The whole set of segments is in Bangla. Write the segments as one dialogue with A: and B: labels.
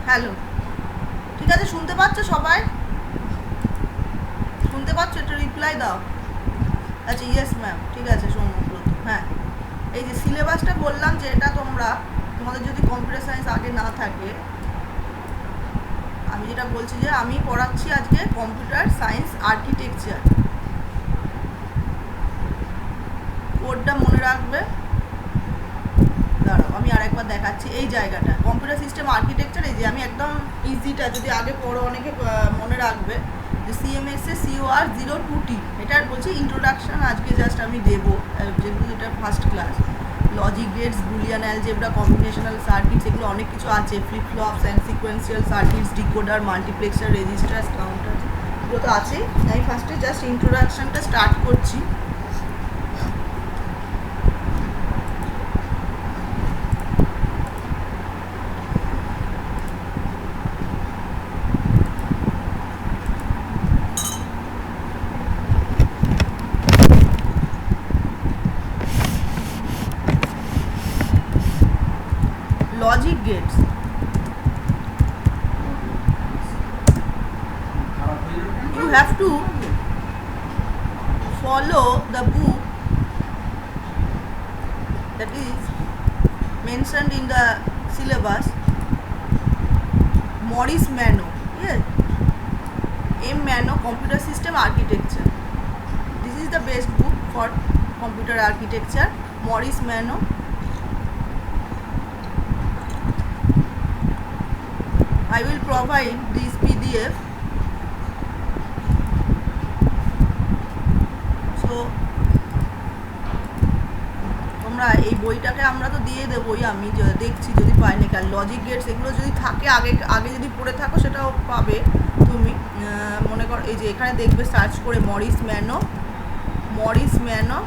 A: হ্যালো, ঠিক আছে, শুনতে পাচ্ছ সবাই? শুনতে পাচ্ছ? একটা রিপ্লাই দাও। আচ্ছা, ইয়েস ম্যাম, ঠিক আছে সৌম্যব্রত। হ্যাঁ, এই যে সিলেবাসটা বললাম যে এটা তোমাদের যদি কম্পিউটার সায়েন্স আগে না থাকে, আমি যেটা বলছি যে আমি পড়াচ্ছি আজকে কম্পিউটার সায়েন্স আর্কিটেকচার। কোডটা মনে রাখবে। দাঁড়াও, আমি আরেকবার দেখাচ্ছি এই জায়গাটা, কম্পিউটার সিস্টেম আর্কিটেকচার। এই যে আমি একদম ইজিটা, যদি আগে পড়ো অনেকে মনে রাখবে যে সিএমএসএ COR 02T, এটার বলছি ইন্ট্রোডাকশান আজকে জাস্ট আমি দেবো, যেগুলো এটা first class. Logic gates, Boolean algebra, combinational circuits, এগুলো অনেক কিছু আছে, flip flops and sequential circuits, decoder, multiplexer, registers, counter, এগুলো তো আছেই। আমি ফার্স্টে জাস্ট ইন্ট্রোডাকশানটা স্টার্ট করছি। Logic gates. You have to follow the book that is mentioned in the syllabus, Maurice Mano. Yes, M. Mano, Computer System Architecture. This is the best book for computer architecture, Maurice Mano. I will provide this PDF. So তোমরা এই বইটাকে আমরা তো দিয়ে দেবোই, আমি দেখছি যদি পাই না। কারণ লজিক গেটস এগুলো যদি থাকে, আগে যদি পড়ে থাকো সেটাও পাবে তুমি। মনে করো এই যে এখানে দেখবে সার্চ করে মরিস ম্যানো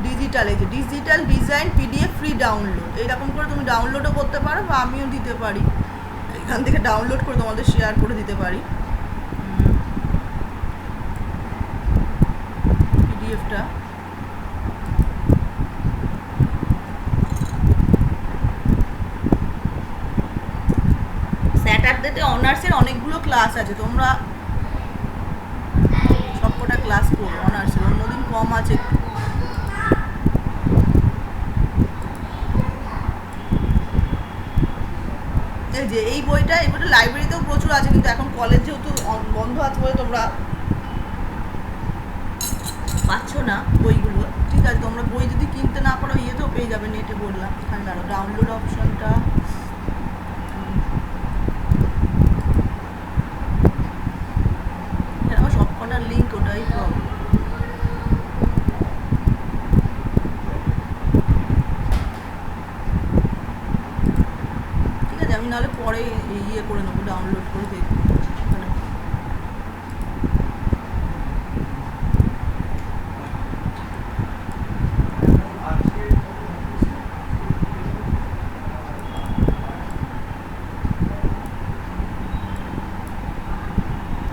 A: ডিজিটাল, এই যে digital design PDF free download, এইরকম করে তুমি ডাউনলোডও করতে পারো বা আমিও দিতে পারি, এখান থেকে ডাউনলোড করে তোমাদের শেয়ার করে দিতে পারি PDFটা। স্যাটারডেতে অনার্সের অনেকগুলো ক্লাস আছে, তোমরা সবকটা ক্লাস করো অনার্সের, অন্যদিন কম আছে একটু। এই যে এই বইটা লাইব্রেরিতেও প্রচুর আছে, কিন্তু এখন কলেজ যেহেতু বন্ধ আছে বলে তোমরা পাচ্ছ না বইগুলো। ঠিক আছে, তোমরা বই যদি কিনতে না পারো ইয়েতেও পেয়ে যাবে, নেটে বললাম। এখানে দাঁড়ো, ডাউনলোড অপশনটা সবকটার লিঙ্ক ওটাই প্রবলেম। ঠিক আছে, আমি নাহলে পরে ইয়ে করে নেবো, ডাউনলোড করে দেখবো।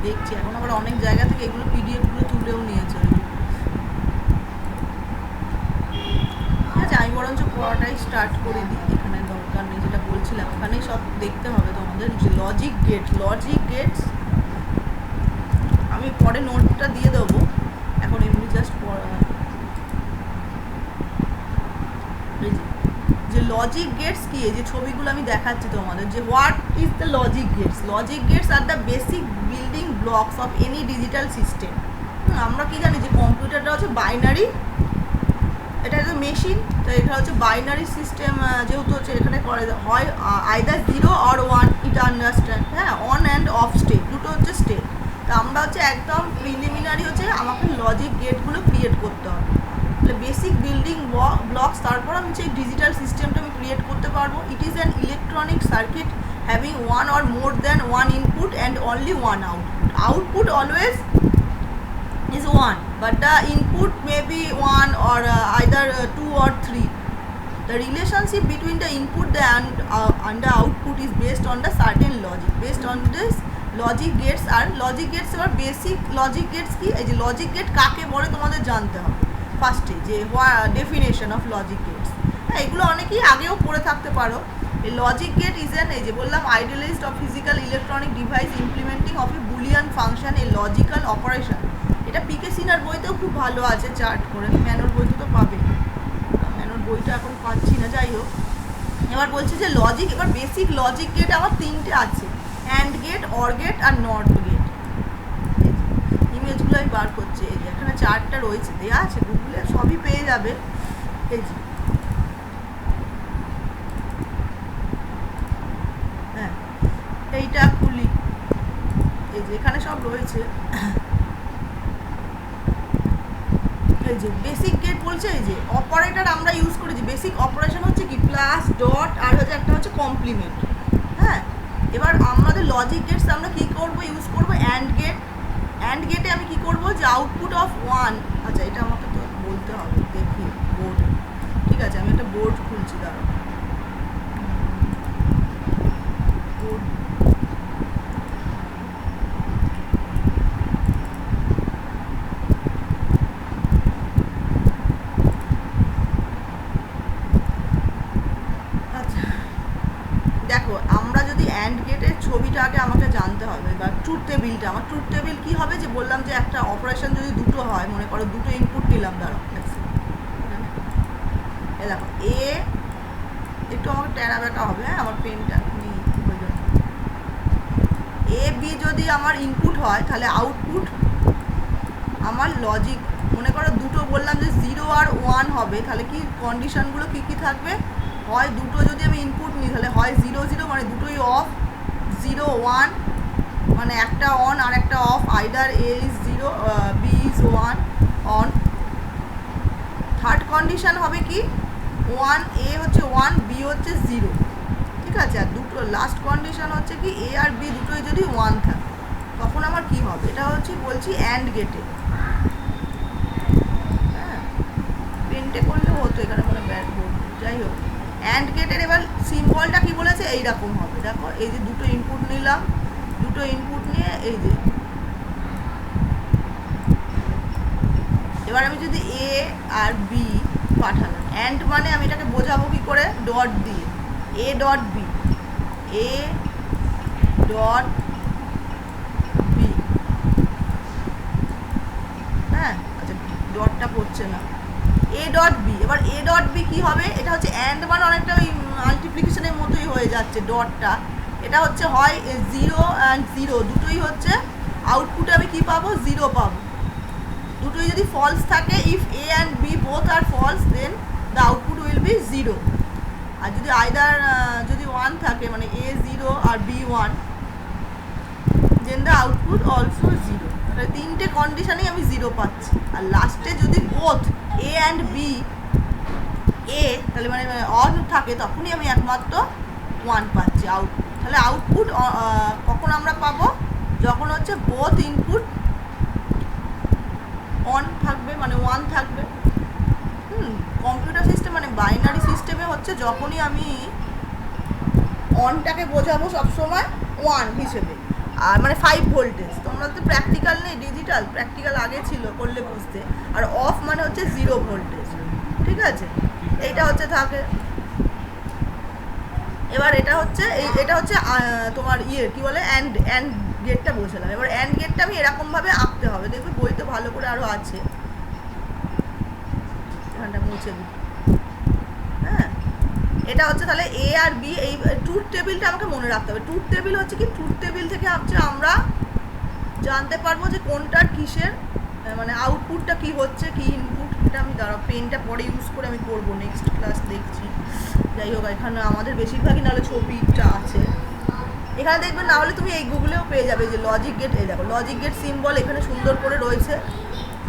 A: দেখছি এখন আবার অনেক জায়গা থেকে এগুলো PDFগুলো তুলেও নিয়েছে। ঠিক আছে, আমি বরঞ্চ পড়াটাই স্টার্ট করে দিই, এখানে দরকার নেই, যেটা বলছিলাম ওখানেই সব দেখতে হবে তোমাদের। যে লজিক গেটস আমি পরে নোটটা দিয়ে দেবো, এখন এমনি জাস্ট যে লজিক গেটস কি, এই যে ছবিগুলো আমি দেখাচ্ছি তোমাদের, যে what is the logic gates আর the basic building blocks of any digital system. আমরা কি জানি যে কম্পিউটারটা হচ্ছে বাইনারি, এটা হচ্ছে মেশিন, তো এটা হচ্ছে বাইনারি সিস্টেম, যেহেতু হচ্ছে এখানে করে হয় আইদার 0 or 1, এটা আন্ডারস্ট্যান্ড। হ্যাঁ, অন অ্যান্ড অফ স্টেট, দুটো হচ্ছে স্টেট। তো আমরা হচ্ছে একদম প্রিলিমিনারি হচ্ছে আমাকে লজিক গেটগুলো ক্রিয়েট করতে হবে, তাহলে বেসিক বিল্ডিং ব্লকস, তারপর আমি হচ্ছে ডিজিটাল সিস্টেমটা আমি ক্রিয়েট করতে পারবো। It is an electronic circuit having one or more than one input and only one output always is 1, but the input may be 1 or either 2 or 3. The relationship between the input and the output is based on the certain logic. Based on this logic gates are basic logic gates কি, এই যে লজিক গেট কাকে বলে তোমাদের জানতে হবে ফার্স্টে, যে ডেফিনেশন অফ লজিক গেটস। হ্যাঁ, এগুলো অনেকেই আগেও পড়ে থাকতে পারো, A logic gate is an, এই যে বললাম, idealized of physical electronic device implementing of a boolean function, a logical operation. এটা পিকে সিনার বইতেও খুব ভালো আছে চার্ট করে, ম্যানোর বইতে তো পাবে, ম্যানোর বইটা এখন পাচ্ছি না, যাই হোক। এবার বলছি যে লজিক, এবার বেসিক লজিক গেট আমার তিনটে আছে, অ্যান্ড গেট, অর গেট আর নট গেট। ইমেজগুলো আমি বার করছি, এই যে এখানে চার্টটা রয়েছে, দেওয়া আছে গুগলে, সবই পেয়ে যাবে। এই যে হ্যাঁ, এইটা খুলি, এই যে এখানে সব রয়েছে। এই যে বেসিক গেট বলছে, এই যে অপারেটর আমরা ইউজ করেছি, বেসিক অপারেশন হচ্ছে কি প্লাস, ডট আর হচ্ছে একটা হচ্ছে কমপ্লিমেন্ট। হ্যাঁ, এবার আমাদের লজিক গেটস আমরা কী করবো, ইউজ করবো অ্যান্ড গেট। অ্যান্ড গেটে আমি কি করব, যে আউটপুট অফ ওয়ান, আচ্ছা এটা আমাকে তো বলতে হবে, দেখি বোর্ড, ঠিক আছে আমি একটা বোর্ড খুলছি, দাঁড়াও, বোর্ড, দেখো আমরা যদি অ্যান্ড গেটের ছবিটা আগে আমাকে জানতে হবে, বা ট্রুথ টেবিলটা, আমার ট্রুথ টেবিল কী হবে, যে বললাম যে একটা অপারেশন যদি দুটো হয়, মনে করো দুটো ইনপুট নিলাম, দাঁড়ো এ দেখো, এ একটু আমাকে টেরা বেঁকা হবে, হ্যাঁ আমার পেনটা নেই, এ বি যদি আমার ইনপুট হয়, তাহলে আউটপুট আমার লজিক, মনে করো দুটো বললাম যে 0 আর 1 হবে, তাহলে কি কন্ডিশনগুলো কী কী থাকবে, হয় দুটো যদি আমি ইনপুট নিই তাহলে হয় 0 0 মানে দুটোই অফ, 0 1 মানে একটা অন আর একটা off, either A is 0 B is 1 on. Third condition হবে কি 1 এ হচ্ছে 1 বি হচ্ছে 0, ঠিক আছে। আর দুটো লাস্ট কন্ডিশন হচ্ছে কি এ আর বি দুটোই যদি 1 থাকে, তখন আমার কি হবে, এটা হচ্ছে বলছি অ্যান্ড গেটে। হ্যাঁ, পেন্টে করলেও হতো, এখানে মানে ব্যাড বোর্ড, যাই হোক। অ্যান্ড গেটের এবার সিম্বলটা কি বলেছে, এইরকম হবে, দেখো এই যে দুটো ইনপুট নিলাম, দুটো ইনপুট নিয়ে এই যে, এবার আমি যদি এ আর বি পাঠালাম, অ্যান্ড মানে আমি এটাকে বোঝাবো কি করে, ডট দিয়ে, A dot B, A dot B, হ্যাঁ আচ্ছা ডটটা পড়ছে না, এ ডট বি। এবার এ ডট বি কী হবে, এটা হচ্ছে অ্যান্ড মানে অনেকটা ওই মাল্টিপ্লিকেশনের মতোই হয়ে যাচ্ছে ডটটা, এটা হচ্ছে হয় 0 অ্যান্ড 0 দুটোই হচ্ছে, আউটপুটে আমি কী পাবো, 0 পাবো, দুটোই যদি ফলস থাকে, if A and B both are false then the output will be 0, আর যদি আইদার যদি 1 থাকে, মানে এ 0 আর B 1, then the output also 0, তাহলে তিনটে কন্ডিশনেই আমি 0 পাচ্ছি। আর লাস্টে যদি both A and B A, তাহলে মানে অন থাকে, তখনই আমি একমাত্র 1 পাচ্ছি আউটপুট। তাহলে আউটপুট কখন আমরা পাবো, যখন হচ্ছে বোথ ইনপুট অন থাকবে, মানে 1 থাকবে। কম্পিউটার সিস্টেম মানে বাইনারি সিস্টেমে হচ্ছে যখনই আমি অনটাকে বোঝাবো সবসময় 1 হিসেবে, আর মানে 5 ভোল্টেজ, তোমরা তো প্র্যাকটিক্যাল নেই, ডিজিটাল প্র্যাকটিক্যাল আগে ছিল, করলে বুঝতে। আর অফ মানে হচ্ছে 0 ভোল্টেজ, ঠিক আছে, এইটা হচ্ছে থাকে। এবার এটা হচ্ছে এটা হচ্ছে তোমার কি বলে অ্যান্ড গেটটা বোঝালাম। এবার অ্যান্ড গেটটা আমি এরকমভাবে আঁকতে হবে, দেখবে বইতে ভালো করে আরও আছে, এখানটা মুছে দিই। হ্যাঁ, এটা হচ্ছে তাহলে এ আর বি, এই ট্রুথ টেবিলটা আমাকে মনে রাখতে হবে। ট্রুথ টেবিল হচ্ছে কি, ট্রুথ টেবিল থেকে হচ্ছে আমরা জানতে পারবো যে কোনটার কিসের, মানে আউটপুটটা কি হচ্ছে, কি ইনপুট। এটা আমি দাঁড়াও পেনটা পরে ইউজ করে আমি করবো, নেক্সট ক্লাস দেখছি। যাই হোক, এখানে আমাদের বেশিরভাগই নাহলে ছবিটা আছে, এখানে দেখবে, না হলে তুমি এই গুগলেও পেয়ে যাবে যে লজিক গেট। এই দেখো লজিক গেট সিম্বল এখানে সুন্দর করে রয়েছে,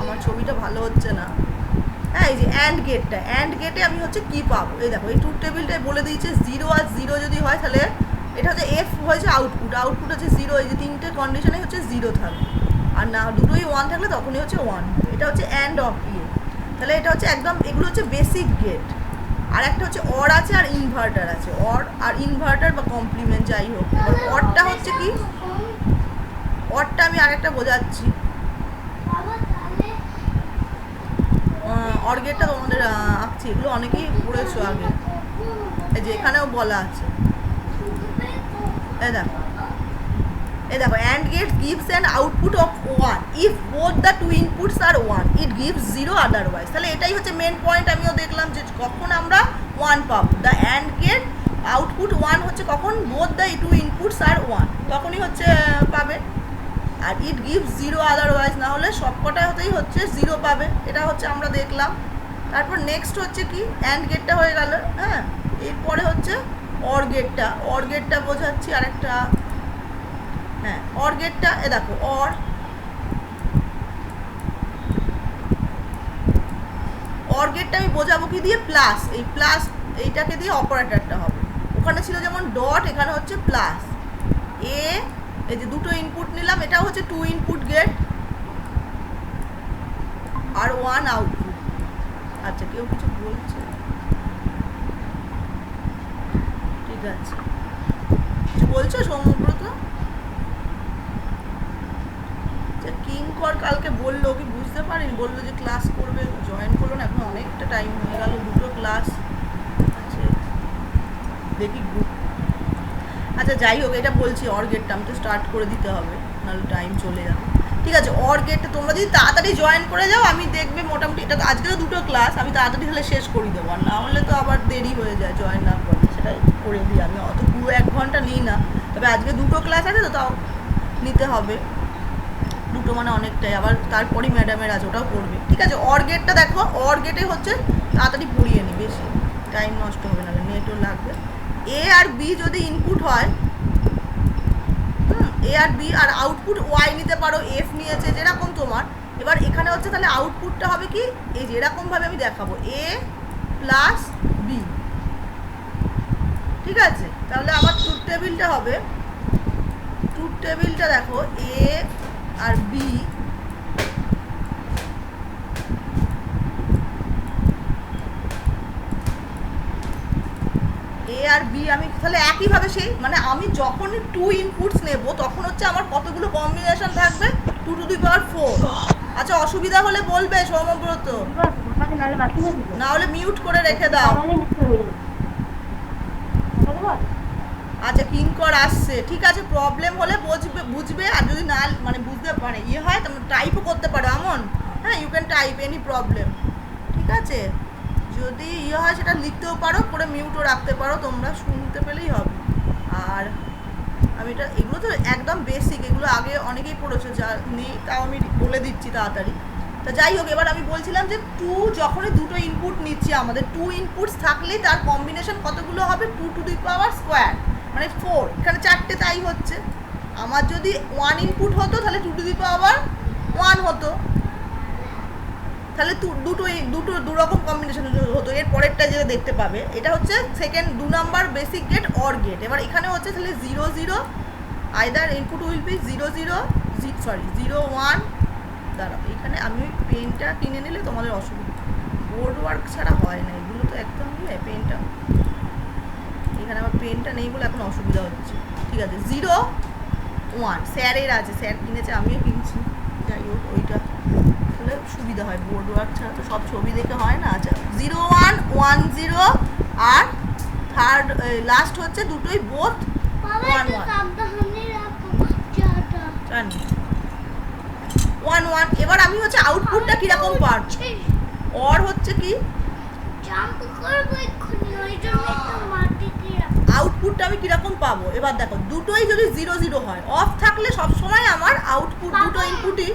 A: আমার ছবিটা ভালো হচ্ছে না। হ্যাঁ, এই যে অ্যান্ড গেটটা, অ্যান্ড গেটে আমি হচ্ছে কি পাবো, এই দেখো এই ট্রুথ টেবিলটাই বলে দিয়েছে 0 আর 0 যদি হয়, তাহলে এটা হচ্ছে এফ হয়েছে আউটপুট, আউটপুট হচ্ছে 0, এই যে তিনটে কন্ডিশনে হচ্ছে 0 থাকবে, আর না দুটোই 1 থাকলে তখনই হচ্ছে 1। এটা হচ্ছে অ্যান্ড অফ ইয়ে, তাহলে এটা হচ্ছে একদম, এগুলো হচ্ছে বেসিক গেট। আর একটা হচ্ছে অর আছে আর ইনভার্টার আছে, অর আর ইনভার্টার বা কমপ্লিমেন্ট যাই হোক। অরটা হচ্ছে কি, অরটা আমি আরেকটা বোঝাচ্ছি, অর গেটটা তোমাদের আঁকছি, এগুলো অনেকেই পড়েছো আগে, এই যে এখানেও বলা আছে। দেখো AND gate gives an output of 1 if both the two inputs are 1 it gives 0 otherwise। তাহলে এটাই হচ্ছে মেন পয়েন্ট। আমিও দেখলাম যে কখন আমরা 1 পাবো, দ্য AND gate আউটপুট 1 হচ্ছে কখন both the two inputs are 1, তখনই হচ্ছে পাবে। আর it gives 0 otherwise, না হলে সবকটা হতেই হচ্ছে 0 পাবে। এটা হচ্ছে আমরা দেখলাম। তারপর নেক্সট হচ্ছে কি, AND গেটটা হয়ে গেল। হ্যাঁ, এরপরে হচ্ছে OR গেটটা। OR গেটটা বোঝাচ্ছি আরেকটা। হ্যাঁ, OR গেটটা দেখো, OR গেটটা আমি বোঝাবো কি দিয়ে, প্লাস। এই প্লাস এইটাকে দিয়ে অপারেটরটা হবে। ওখানে ছিল যেমন ডট, এখানে হচ্ছে প্লাস। এই যে দুটো ইনপুট নিলাম, এটা হচ্ছে 2 ইনপুট গেট আর 1 আউটপুট। আচ্ছা, কেউ কিছু বলছে? ঠিক আছে, কিছু বলছো সৌম্যব্রত? কিঙ্কর কালকে বললো, কি বুঝতে পারিনি, বললো যে ক্লাস করবে, জয়েন করলো না। এখন অনেকটা টাইম হয়ে গেল, দুটো ক্লাস আছে, দেখি গ্রুপ। আচ্ছা যাই হোক, এটা বলছি OR গেটটা আমি তো স্টার্ট করে দিতে হবে, নাহলে টাইম চলে যাবে। ঠিক আছে, OR গেটটা তোমরা যদি তাড়াতাড়ি জয়েন করে যাও, আমি দেখবে মোটামুটি, এটা তো আজকে তো দুটো ক্লাস, আমি তাড়াতাড়ি হলে শেষ করে দেবো। আর না হলে তো আবার দেরি হয়ে যায় জয়েন না করলে, সেটা করে দিই আমি। অত পুরো 1 ঘন্টা নিই না, তবে আজকে দুটো ক্লাস আছে তো, তাও নিতে হবে। দুটো মানে অনেকটাই, আবার তারপরেই ম্যাডামের আছে, ওটাও করবে। ঠিক আছে, OR গেটটা দেখো, OR গেটে হচ্ছে তাড়াতাড়ি পড়িয়ে নি, বেশি টাইম নষ্ট হবে না, নেটও লাগবে। A আর B যদি ইনপুট হয়, A আর B, আর আউটপুট Y নিতে পারো, F নিয়েছে, যেরকম তোমার। এবার এখানে হচ্ছে তাহলে আউটপুটটা হবে কি, এই যে এরকমভাবে আমি দেখাবো, A প্লাস B। ঠিক আছে, তাহলে আমার ট্রুথ টেবিলটা হবে, ট্রুথ টেবিলটা দেখো, A আর B, আর B আমি তাহলে একইভাবে সেই, মানে আমি যখন 2 ইনপুটস নেব, তখন হচ্ছে আমার কতগুলো কম্বিনেশন থাকবে, 2 টু দি পাওয়ার 4। আচ্ছা, অসুবিধা হলে বলবে সৌম্যব্রত, না হলে মিউট করে রেখে দাও। আচ্ছা, কিঙ্কর আসছে, ঠিক আছে, প্রবলেম হলে বুঝবে, আর যদি না মানে বুঝতে পারে হয়, তোমরা টাইপও করতে পারো এমন। হ্যাঁ, you can type any problem. ঠিক আছে, যদি হয় সেটা লিখতেও পারো, করে মিউটও রাখতে পারো, তোমরা শুনতে পেলেই হবে। আর আমি এটা, এগুলো তো একদম বেসিক, এগুলো আগে অনেকেই পড়েছো, যা নেই তাও আমি বলে দিচ্ছি তাড়াতাড়ি। তা যাই হোক, এবার আমি বলছিলাম যে যখনই দুটো ইনপুট নিচ্ছি, আমাদের 2 ইনপুটস থাকলেই তার কম্বিনেশন কতগুলো হবে, 2 টু দি পাওয়ার স্কোয়ার, মানে 4। এখানে 4টে, তাই হচ্ছে। আমার যদি 1 ইনপুট হতো, তাহলে 2 টু দি পাওয়ার 1 হতো, তাহলে দুটো রকম কম্বিনেশন হতো। এর পরেরটা যেটা দেখতে পাবে, এটা হচ্ছে second 2 number basic gate, OR gate. এবার এখানে হচ্ছে তাহলে 0 0, আইদার ইনপুট উইল বি 0 0, 0 1। দাঁড়াও, এখানে আমি পেনটা কিনে নিলে তোমাদের অসুবিধা, বোর্ড ওয়ার্ক ছাড়া হয় না, এগুলো তো একদম নিয়ে পেনটা, এখানে আমার পেনটা নেই বলে এখন অসুবিধা হচ্ছে। ঠিক আছে, 0 1 স্যারের আছে, স্যার কিনেছে, আমিও কিনছি। যাই হোক, ওইটা সুবিধা হয়, বোর্ড ওয়ার্ক ছাড়া তো সব ছবি দেখে হয় না। আচ্ছা, 0 1 1 0, আর থার্ড লাস্ট হচ্ছে দুটোই বোথ 1 1। এবার আমি হচ্ছে আউটপুটটা কিরকম পাবো, OR হচ্ছে কি, আউটপুটটা আমি কিরকম পাবো। এবার দেখো, দুটোই যদি 0 0 হয়, অফ থাকলে সবসময় আমার আউটপুট, দুটো ইনপুটই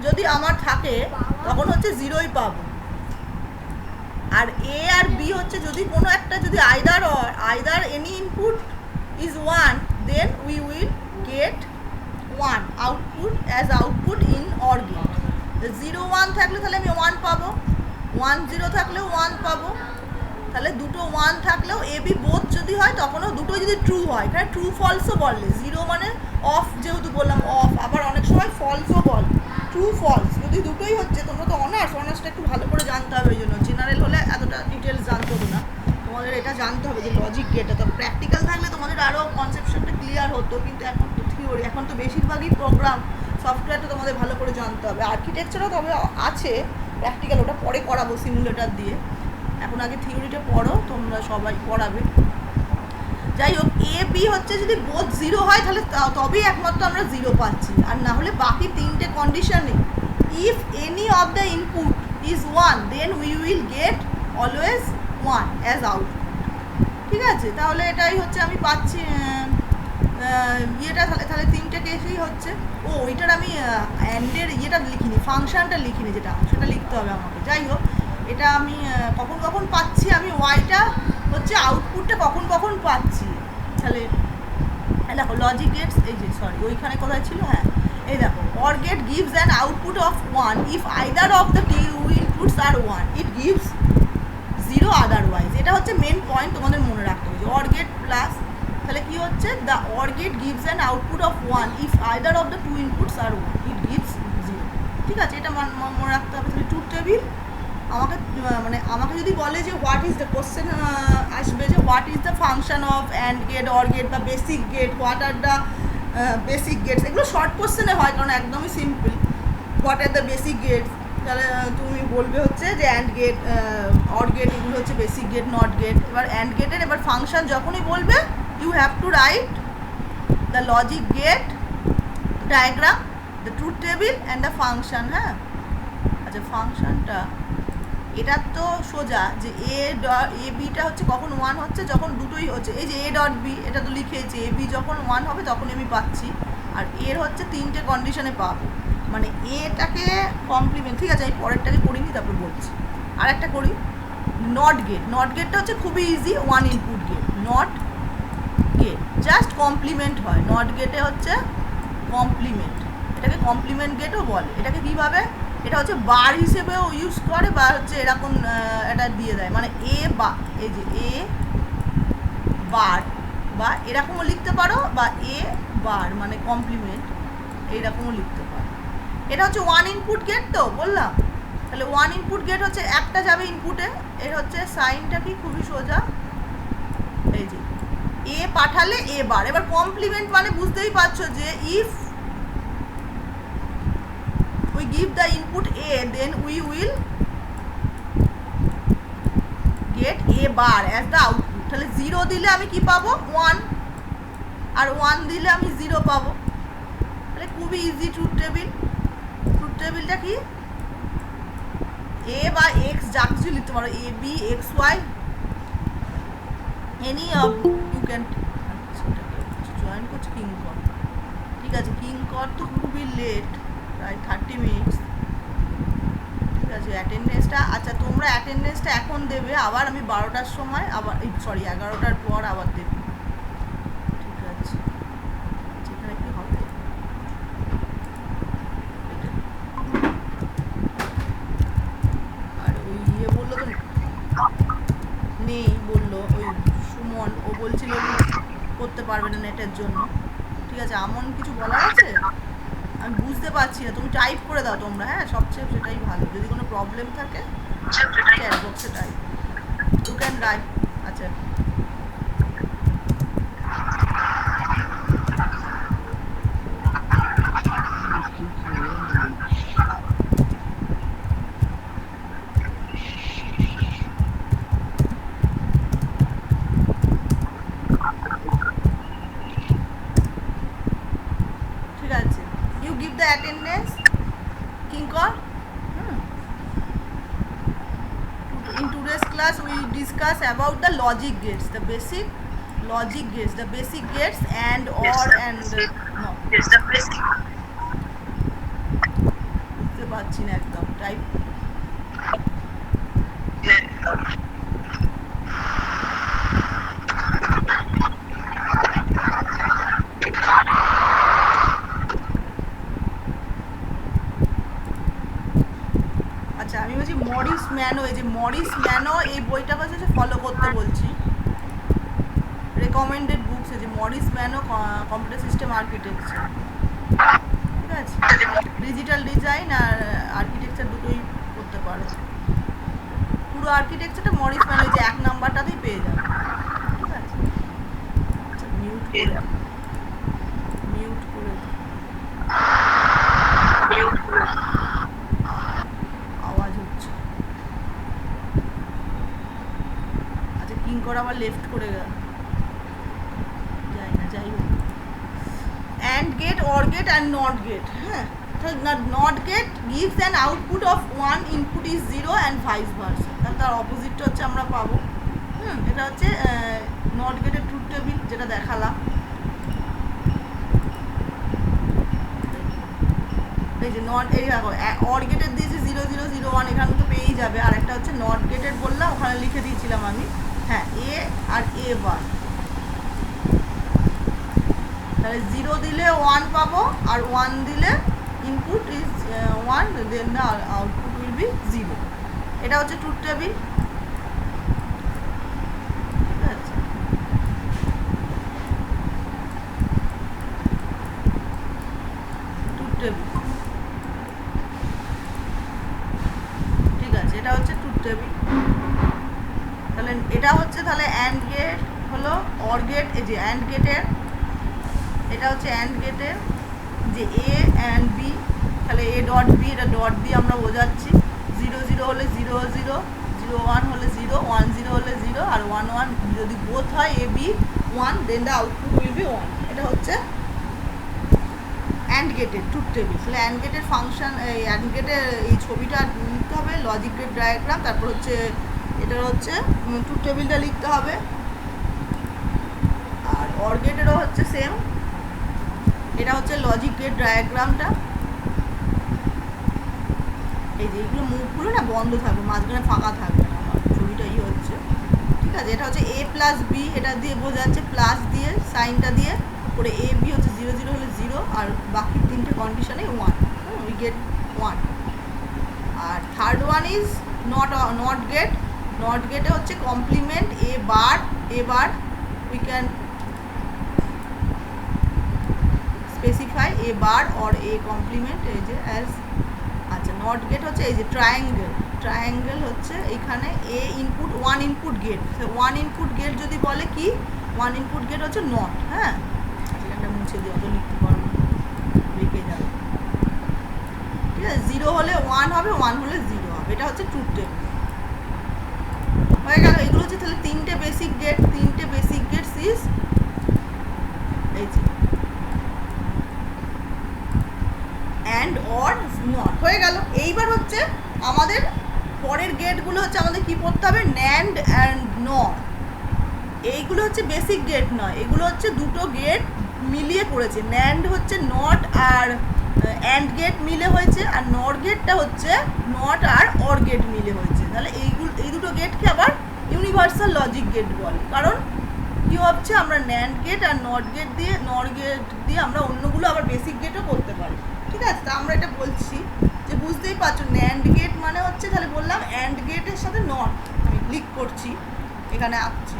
A: যদি আমার থাকে, তখন হচ্ছে 0ই পাবো। আর A আর B হচ্ছে যদি কোনো একটা, যদি either any input is 1, then we will get 1 output as output in OR gate. 0 1 থাকলে তাহলে আমি 1 পাবো, 1 0 থাকলেও 1 পাবো। তাহলে দুটো 1 থাকলেও AB বোথ যদি হয়, তখনও দুটোই যদি ট্রু হয়, এখানে ট্রু ফলসও বলে, 0 মানে অফ, যেহেতু বললাম অফ, আবার অনেক সময় ফলসও বল, ট্রু ফলস যদি দুটোই হচ্ছে। তোমরা তো অনার্সটা একটু ভালো করে জানতে হবে, ওই জন্য জেনারেল হলে এতটা ডিটেলস জানতে হবে না, তোমাদের এটা জানতে হবে যে লজিক গেট। তো প্র্যাকটিক্যাল থাকলে তোমাদের আরও কনসেপশনটা ক্লিয়ার হতো, কিন্তু এখন তো থিওরি, এখন তো বেশিরভাগই প্রোগ্রাম সফটওয়্যারটা তোমাদের ভালো করে জানতে হবে। আর্কিটেকচারও তবে আছে প্র্যাকটিক্যাল, ওটা পরে করাবো সিমুলেটার দিয়ে, এখন আগে থিওরিটা পড়ো, তোমরা সবাই পড়াবে। যাই হোক এ বি হচ্ছে যদি বোথ 0 হয় তাহলে তবেই একমাত্র আমরা 0 পাচ্ছি, আর না হলে বাকি তিনটে কন্ডিশনে if any of the input is 1 then we will get always 1 as output. ঠিক আছে, তাহলে এটাই হচ্ছে আমি পাচ্ছি ইয়েটা, তাহলে তিনটে কেসেই হচ্ছে। ও ওইটার আমি অ্যান্ডের ইয়েটা লিখিনি, ফাংশনটা লিখিনি, যেটা সেটা লিখতে হবে আমাকে। যাই হোক, এটা আমি কখন কখন পাচ্ছি, আমি ওয়াইটা হচ্ছে আউটপুটটা কখন কখন পাচ্ছি। তাহলে দেখো লজিক গেটস, এই যে সরি ওইখানে কোথায় ছিল, হ্যাঁ এই দেখো, OR gate gives an output of 1 if either of the two inputs are 1 it gives 0 otherwise. এটা হচ্ছে মেন পয়েন্ট, তোমাদের মনে রাখতে হবে। অর গেট প্লাস, তাহলে কি হচ্ছে, the OR gate gives an output of 1 if either of the two inputs are 1 it gives 0। ঠিক আছে, এটা মনে রাখতে হবে। তাহলে ট্রুথ টেবিল আমাকে যদি বলে যে হোয়াট ইজ দ্য কোশ্চেন আসবে যে what is the function of and gate, or gate বা basic gate, what are the basic gates, এগুলো শর্ট কোশ্চেনে হয় কারণ একদমই simple. What are the basic gates, তাহলে তুমি বলবে হচ্ছে যে অ্যান্ড গেট, অর গেট, এগুলো হচ্ছে বেসিক গেট, নট গেট। এবার অ্যান্ড গেটের এবার ফাংশন যখনই বলবে you have to write the logic gate diagram, the truth table and the function. হ্যাঁ, আচ্ছা ফাংশনটা এটা তো সোজা যে এ বিটা হচ্ছে কখন 1 হচ্ছে, যখন দুটোই হচ্ছে। এই যে এ ডট বি, এটা তো লিখেছি, এ বি যখন 1 হবে তখন আমি পাচ্ছি, আর এর হচ্ছে তিনটে কন্ডিশনে পাবো, মানে এটাকে কমপ্লিমেন্ট। ঠিক আছে, আমি পরেরটাকে করিনি, তারপর বলছি। আর একটা করি, নট গেট। নট গেটটা হচ্ছে খুবই easy, 1 input gate, NOT gate just complement হয়। নট গেটে হচ্ছে কমপ্লিমেন্ট, এটাকে কমপ্লিমেন্ট গেটও বলে। এটাকে কীভাবে, এটা হচ্ছে বার হিসেবেও ইউজ করে বা হচ্ছে এরকম এটা দিয়ে দেয়, মানে এ বা, এই যে এ বার, বা এরকমও লিখতে পারো, বা এ বার মানে কমপ্লিমেন্ট, এইরকমও লিখতে পারো। এটা হচ্ছে 1 ইনপুট গেট, তো বললাম। তাহলে 1 ইনপুট গেট হচ্ছে একটা যাবে ইনপুটে, এর হচ্ছে সাইনটা কি খুবই সোজা, এই যে এ পাঠালে এ বার। এবার কমপ্লিমেন্ট মানে বুঝতেই পারছো যে if we give the input a then we will get a bar as the output। তাহলে 0 দিলে আমি কি পাবো, 1, আর 1 দিলে আমি 0 পাবো। তাহলে খুবই ইজি ট্রুথ টেবিল। ট্রুথ টেবিলটা কি, এ বা এক্স যা কিছু লিখতে পারো, A B X Y any of you can. Join করছে কিংকর, ঠিক আছে, কিংকর তো খুবই লেট, প্রায় 30 মিনিটস। ঠিক আছে, অ্যাটেন্ডেন্সটা, আচ্ছা তোমরা অ্যাটেন্ডেন্সটা এখন দেবে, আবার আমি 12টার সময় আবার, সরি 11টার পর আবার দেবে। ঠিক আছে, যেখানে কি হবে, আর ওই ইয়ে বললো তো নেই, বললো ওই সুমন, ও বলছিল করতে পারবে না নেটের জন্য। ঠিক আছে, এমন কিছু বলার আছে, আমি বুঝতে পারছি না, তুমি টাইপ করে দাও তোমরা, হ্যাঁ সবচেয়ে সেটাই ভালো। যদি কোনো প্রবলেম থাকে চ্যাট বক্সে টাইপ, ইউ ক্যান রাইট। আচ্ছা ঠিক আছে, you give the attendance Kinkar. In today's class we discuss about the logic gates, the basic logic gates, the basic gates and or and no,
B: It's the basic.
A: বুঝতে পারছি না একদম টাইপ। আচ্ছা আমি বলছি মরিস ম্যানো, এই যে মরিস ম্যানো এই বইটা হচ্ছে ফলো করতে বলছি, রেকমেন্ডেড বুকস, এই যে Morris Mano computer system architecture. ঠিক আছে, ডিজিটাল ডিজাইন আর আর্কিটেকচার দুটোই করতে পারো। পুরো আর্কিটেকচারটা মরিস ম্যানো, যে 1 নাম্বারটাতেই পেয়ে যাবে। ঠিক আছে, আচ্ছা মিউট করে, মিউট করে আওয়াজ হচ্ছে। আচ্ছা কিংকর আবার লেফট করে গেল। And gate, or gate and not gate. হ্যাঁ, not gate gives an output of one input is zero and vice versa. তাহলে তার অপোজিটটা হচ্ছে আমরা পাবো। এটা হচ্ছে নট গেটের ট্রুথ টেবিল, যেটা দেখালাম। এই যে নট, এই দেখো অর গেটের দিয়েছি 0 0 0 1, এখানে তো পেয়েই যাবে। আর একটা হচ্ছে নট গেটের বললাম, ওখানে লিখে দিয়েছিলাম আমি। হ্যাঁ, এ আর এ বার, তাহলে 0 দিলে 1 পাবো, আর 1 দিলে input is 1, then the output will be 0। এটা হচ্ছে ট্রুথ টেবিল। ঠিক আছে, ট্রুথ টেবিল। ঠিক আছে, এটা হচ্ছে ট্রুথ টেবিল। তাহলে এটা হচ্ছে, তাহলে অ্যান্ড গেট হলো অর গেট, এই যে অ্যান্ড গেটের, এটা হচ্ছে অ্যান্ড গেটের যে এ অ্যান্ড বি, তাহলে এ ডট বি, এটা ডট দিয়ে আমরা বোঝাচ্ছি। 0 0 হলে 0 0, 0 1 হলে 0, 1 0 হলে 0, আর 1 1 যদি বোথ হয় A B 1, then the output will be 1। এটা হচ্ছে অ্যান্ড গেটের ট্রুথ টেবিল। তাহলে অ্যান্ড গেটের ফাংশন, এই অ্যান্ড গেটের এই ছবিটা লিখতে হবে, লজিক গেট ডায়াগ্রাম, তারপর হচ্ছে এটার হচ্ছে ট্রুথ টেবিলটা লিখতে হবে। আর অর গেটেরও হচ্ছে সেম, এটা হচ্ছে লজিক গেট ডায়াগ্রামটা। এই যে এইগুলো মুখগুলো না বন্ধ থাকবে, মাঝখানে ফাঁকা থাকবে না, আমার ছবিটা হচ্ছে। ঠিক আছে, এটা হচ্ছে এ প্লাস বি, এটা দিয়ে বোঝাচ্ছে প্লাস দিয়ে সাইনটা দিয়ে করে। এ বি হচ্ছে 0 0 হলে 0, আর বাকি তিনটে কন্ডিশনে 1, উই গেট 1। আর third one is NOT gate. NOT গেটে হচ্ছে complement A bar, we can specify A bar or A complement, এই যে অ্যাজ। আচ্ছা, নট গেট হচ্ছে এই যে ট্রায়াঙ্গেল হচ্ছে এখানে A input, 1 input gate. 1 input gate যদি বলে কি, 1 ইনপুট গেট হচ্ছে নট। হ্যাঁ, এখানটা মুছে দিয়ে অত লিখতে পারবো, লিখে যাবে। ঠিক আছে, 0 হলে 1 হবে, 1 হলে 0 হবে। এটা হচ্ছে ট্রুথ টেবিল। হয়ে গেল। এগুলো হচ্ছে তাহলে তিনটে বেসিক গেট ইজ এই যে অ্যান্ড অর নট হয়ে গেল। এইবার হচ্ছে আমাদের পরের গেটগুলো হচ্ছে আমাদের কি পড়তে হবে, ন্যান্ড অ্যান্ড নর। এইগুলো হচ্ছে বেসিক গেট নয়, এগুলো হচ্ছে দুটো গেট মিলিয়ে করেছে। ন্যান্ড হচ্ছে নট আর অ্যান্ড গেট মিলে হয়েছে, আর নর গেটটা হচ্ছে নট আর অর গেট মিলে হয়েছে। তাহলে এই দুটো গেটকে আবার ইউনিভার্সাল লজিক গেট বলে। কারণ কি হচ্ছে, আমরা ন্যান্ড গেট আর নর গেট দিয়ে আমরা অন্যগুলো আবার বেসিক গেটও করতে পারি। ঠিক আছে, তা আমরা এটা বলছি যে বুঝতেই পারছো, ন্যান্ড গেট মানে হচ্ছে, তাহলে বললাম অ্যান্ড গেটের সাথে নট আমি ক্লিক করছি, এখানে আঁকছি।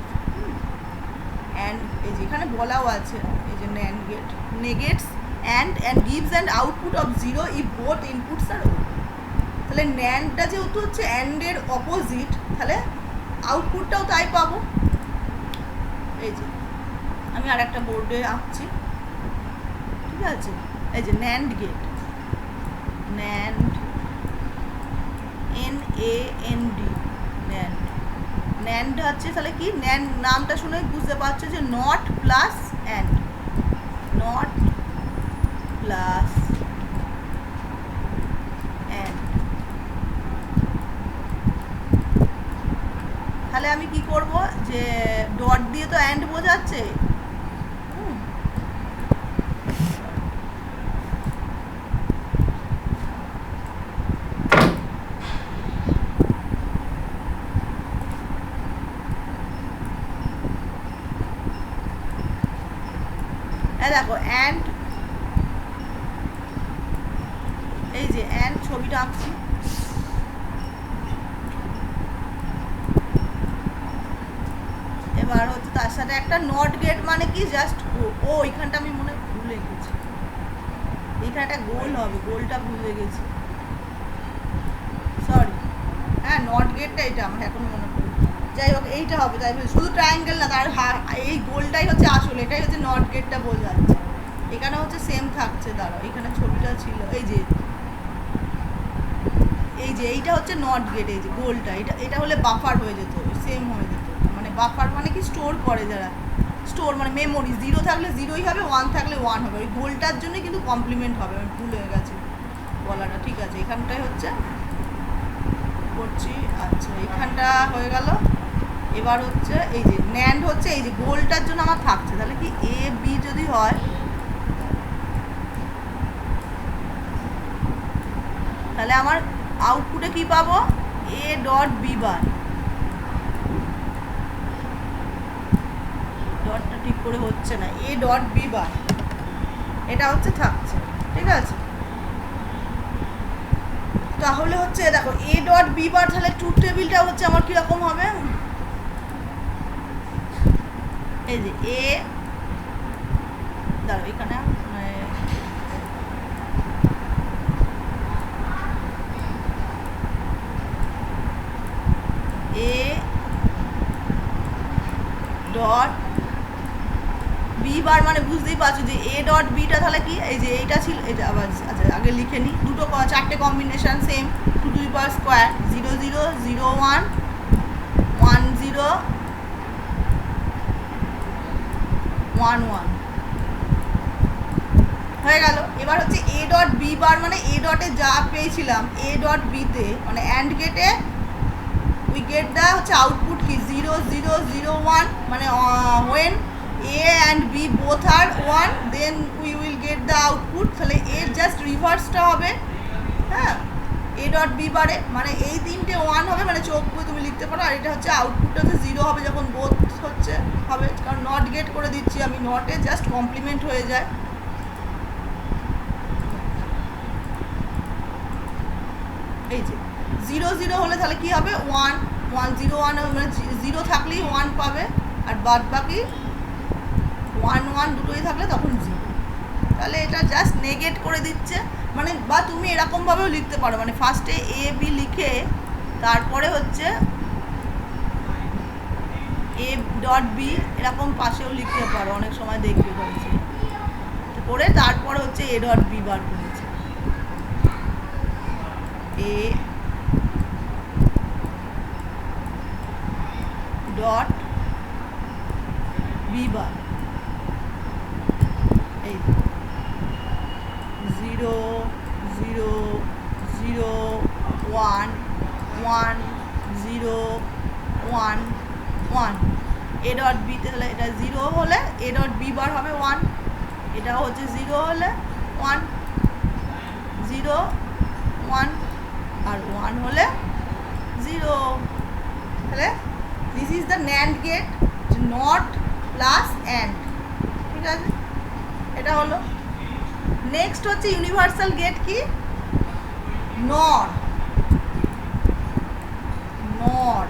A: অ্যান্ড এই যে এখানে বলাও আছে, এই যে NAND gate negates and gives and output of 0 if both inputs are open. তাহলে ন্যান্ডটা যেহেতু হচ্ছে অ্যান্ডের অপোজিট, তাহলে আউটপুটটাও তাই পাবো। এই যে আমি আর একটা বোর্ডে আঁকছি। ঠিক আছে, এই যে NAND gate, NAND NAND, NAND হচ্ছে তাহলে কি, ন্যান্ড নামটা শুনে বুঝতে পারছো যে NOT plus AND, NOT plus AND. তাহলে আমি কি করব, যে ডট দিয়ে তো অ্যান্ড বোঝাচ্ছে, দেখো অ্যান্ড, এই যে অ্যান্ড ছবিটা আঁকছি। এবার হচ্ছে তার সাথে একটা নট গেট মানে কি, জাস্ট ও এইখানটা আমি মনে ভুলে গেছি, এইখানে একটা গোল হবে, গোলটা ভুলে গেছি, সরি। হ্যাঁ, নট গেটটা এটা আমার এখন মনে পড়ে। যাই হোক, এইটা হবে, তাই শুধু ট্রায়াঙ্গেল না, তার এই গোলটাই হচ্ছে আসলে, এটাই হচ্ছে নট গেটটা বোঝাচ্ছে। এখানে হচ্ছে সেম থাকছে, দাঁড়াও এখানে ছবিটা ছিল, এই যে এইটা হচ্ছে নট গেট, এই যে গোলটা, এটা হলে বাফার হয়ে যেত, সেম হয়ে যেত। মানে বাফার মানে কি, স্টোর করে যারা, স্টোর মানে মেমোরি, 0 থাকলে 0ই হবে, 1 থাকলে 1 হবে। ওই গোলটার জন্য কিন্তু কমপ্লিমেন্ট হবে, আমি ভুল হয়ে গেছে বলাটা। ঠিক আছে, এখানটায় হচ্ছে করছি। আচ্ছা, এখানটা হয়ে গেল। এবার হচ্ছে এই যে ন্যান্ড হচ্ছে এই যে গোলটার জন্য আমার থাকছে, তাহলে কি এ বি যদি হয় তাহলে আমার আউটপুটে কি পাবো, এ ডট বি বার। ডটটা ঠিক করে হচ্ছে না, এ ডট বি বার এটা হচ্ছে থাকছে। ঠিক আছে, তাহলে হচ্ছে দেখো এ ডট বি বার, তাহলে ট্রুথ টেবিলটা হচ্ছে আমার কীরকম হবে, এই যে এ দাঁড়ো এখানে এ ডট বি বার মানে বুঝতেই পারছো যে এ ডট বিটা তাহলে কি, এই যে এইটা ছিল, এটা আবার আচ্ছা আগে লিখে নিই, দুটো চারটে কম্বিনেশান সেম, 2^2 0 0 0 1 1 0 1 1 হয়ে গেল। এবার হচ্ছে এ ডট বি বার মানে এ ডটে যা পেয়েছিলাম এ ডট বিতে মানে অ্যান্ড গেটে উই গেট দ্য হচ্ছে আউটপুট কি 0 0 0 1 মানে when A and B both are 1 then we will get the output. তাহলে এর জাস্ট রিভার্সটা হবে, হ্যাঁ, এ ডট বি বারে মানে এই তিনটে 1 হবে মানে চোখ বই তুমি লিখতে পারো, আর এটা হচ্ছে আউটপুটটা হচ্ছে 0 হবে যখন বোথ হচ্ছে হবে, কারণ নট গেট করে দিচ্ছি আমি, নটে জাস্ট কমপ্লিমেন্ট হয়ে যায়। এই যে 0 0 হলে তাহলে কি হবে 1 1 0 1 মানে 0 থাকলেই 1 পাবে, আর বাদ বাকি 1 1 দুটোই থাকলে তখন 0। তাহলে এটা জাস্ট নেগেট করে দিচ্ছে মানে, বা তুমি এরকমভাবেও লিখতে পারো মানে ফার্স্টে এ বি লিখে তারপরে হচ্ছে এ ডট বি এরকম পাশেও লিখতে পারো, অনেক সময় দেখবে হয়েছে করে, তারপরে হচ্ছে এ ডট বি বার করেছে, এ ডট বি বার এই 0 0 0 1 1 0 1 1 এ ডট বিতে তাহলে এটা 0 হলে এ ডট বি বার হবে 1, এটাও হচ্ছে 0 হলে 1 0 1 আর 1 হলে 0। তাহলে this is the NAND gate, NOT plus AND. ঠিক আছে, এটা হলো। নেক্সট হচ্ছে ইউনিভার্সাল গেট কি, নর। নর